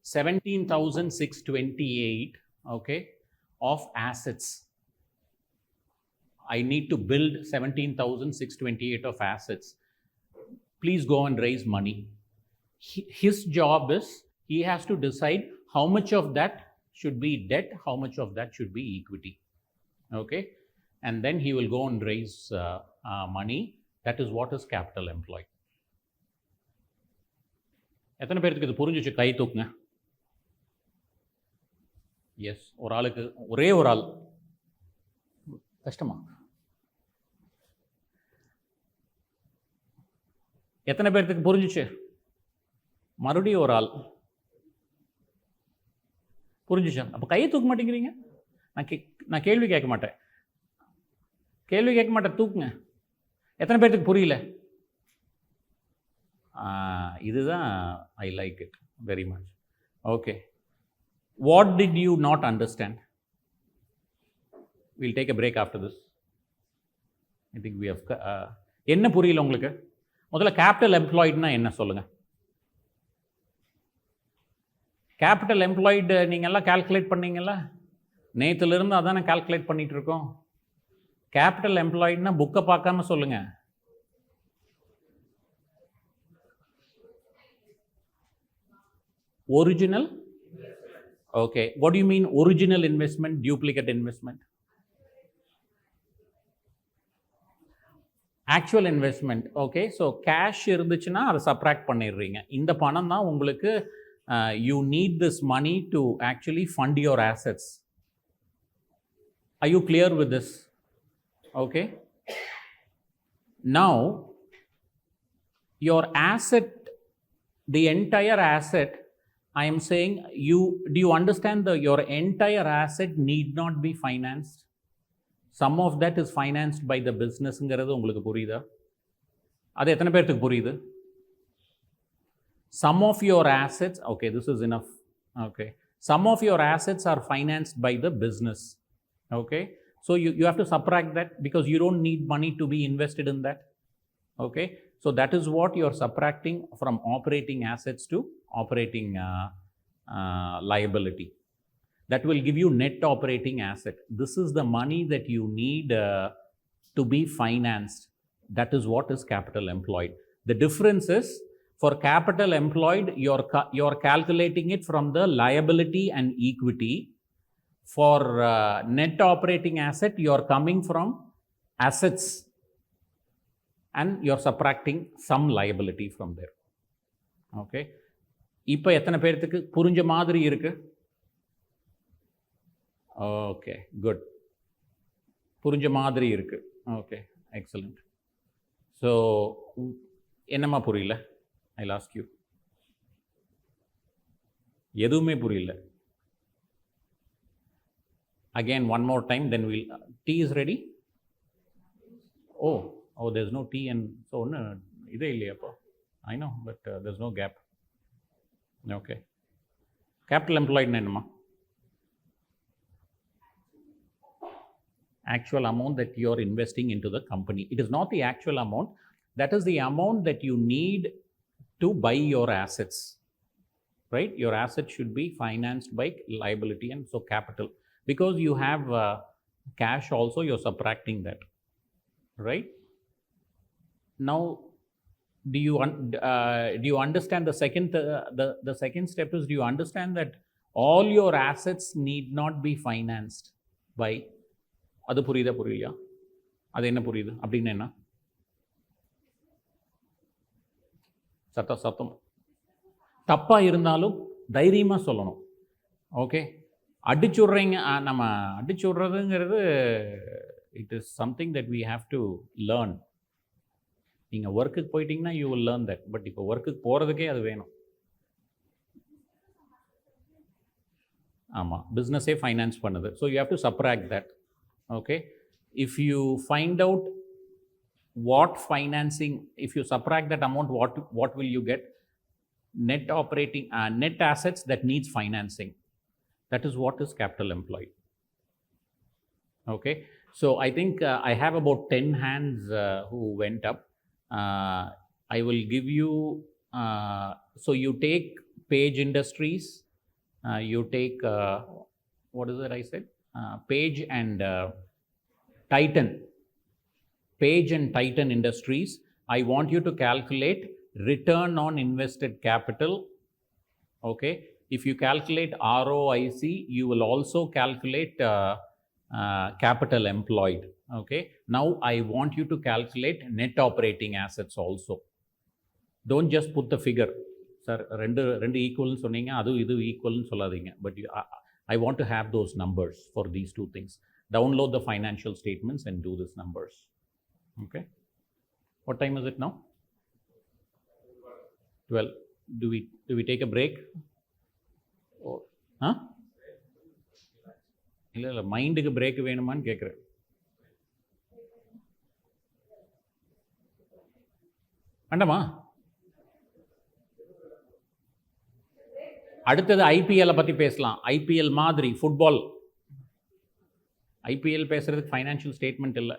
Speaker 1: 17,628, okay, of assets. I need to build 17,628 of assets. Please go and raise money. His job is he has to decide how much of that should be debt, how much of that should be equity. Okay, and then he will go and raise money. That is what is capital employed. எத்தனை பேர்த்துக்கு இது புரிஞ்சிச்சு? கை தூக்குங்க. S, ஒரு ஆளுக்கு, ஒரே ஒரு ஆள். கஷ்டமா? எத்தனை பேர்த்துக்கு புரிஞ்சிச்சு? மறுபடியும் ஒரு ஆள். புரிஞ்சிச்சா? அப்போ கையை தூக்க மாட்டேங்கிறீங்க. நான் கேள்வி கேட்க மாட்டேன். தூக்குங்க. எத்தனை பேர்த்துக்கு புரியல? இதுதான் I like it very much. Okay, what did you not understand? Will take a break after this. I think we have. என்ன புரியல உங்களுக்கு? முதல்ல கேபிட்டல் எம்ப்ளாய்டுனா என்ன சொல்லுங்க. கேபிட்டல் எம்ப்ளாய்டு நீங்கள் எல்லாம் கால்குலேட் பண்ணீங்களா? நேற்றுலேருந்து அதானே கால்குலேட் பண்ணிகிட்டு இருக்கோம். கேபிட்டல் எம்ப்ளாய்டுனா புக்கை பார்க்காம சொல்லுங்கள். Original? Okay. What do you mean original investment, duplicate investment? Actual investment. Okay. So cash இருந்துச்சுன்னா அதை subtract பண்ணிடுறீங்க. இந்த பணம் தான் உங்களுக்கு you need this money to actually fund your assets. Are you clear with this? Okay. Now, your asset, the entire asset, I am saying, do you understand your entire asset need not be financed? Some of that is financed by the business. ங்கிறது உங்களுக்கு புரியுதா? அது எத்தனை பேருக்கு புரியுது? Some of your assets, okay, this is enough. Okay, some of your assets are financed by the business. Okay, so you have to subtract that because you don't need money to be invested in that. Okay, so that is what you are subtracting from operating assets to operating liability. That will give you net operating asset. This is the money that you need to be financed. That is what is capital employed. The difference is, for capital employed, you're calculating it from the liability and equity. For net operating asset, you're coming from assets and you're subtracting some liability from there. Okay. இப்போ எத்தனை பேர்த்துக்கு புரிஞ்ச மாதிரி இருக்கு? Okay, good. புரிஞ்ச மாதிரி இருக்கு. Okay, excellent. So என்னம்மா புரியல? I'll ask you. எதுவுமே புரியல. Again, one more time, then we'll. Tea is ready? Oh, there's no tea and so no, இதே இல்லையா அப்போ? I know, but there's no gap. Okay. Capital employed என்னம்மா? Actual amount that you are investing into the company. It is not the actual amount. That is the amount that you need to buy your assets. Right? Your assets should be financed by liability and so capital. Because you have cash also, you're subtracting that. Right? Now, do you understand the second the second step is, do you understand that all your assets need not be financed by? அது புரியுதா புரியலையா? அது என்ன புரியுது அப்படின்னு? என்ன சத்தம் தப்பாக இருந்தாலும் தைரியமாக சொல்லணும். ஓகே, அடிச்சுடுறீங்க, நம்ம அடிச்சுடுறதுங்கிறது it is something that we have to learn. நீங்கள் ஒர்க்குக்கு போயிட்டீங்கன்னா you will learn that. But இப்போ ஒர்க்குக்கு போகிறதுக்கே அது வேணும். ஆமாம், பிஸ்னஸே ஃபைனான்ஸ் பண்ணுது. So you have to subtract that. Okay, if you find out what financing, if you subtract that amount, what will you get? Net operating net assets that needs financing. That is what is capital employed. Okay, so I think I have about 10 hands who went up. I will give you, so you take Page Industries, you take what is it I said? Page and Titan. Page and Titan Industries. I want you to calculate return on invested capital. Okay. If you calculate ROIC, you will also calculate capital employed. Okay. Now I want you to calculate net operating assets also. Don't just put the figure. Sir ரெண்டு ஈக்குவல்னு சொன்னீங்க, அதுவும் இது ஈக்குவல்னு சொல்லாதீங்க. But I want to have those numbers for these two things. Download the financial statements and do these numbers. Okay? What time is it now? 12. Do we take a break? Or, huh? இல்லை மைண்டுக்கு break வேணுமான்னு கேட்குறேன். வேண்டாமா? அடுத்தது ஐபிஎல்லை பற்றி பேசலாம். IPL மாதிரி football. IPL பேசுகிறதுக்கு ஃபைனான்ஷியல் ஸ்டேட்மெண்ட் இல்லை.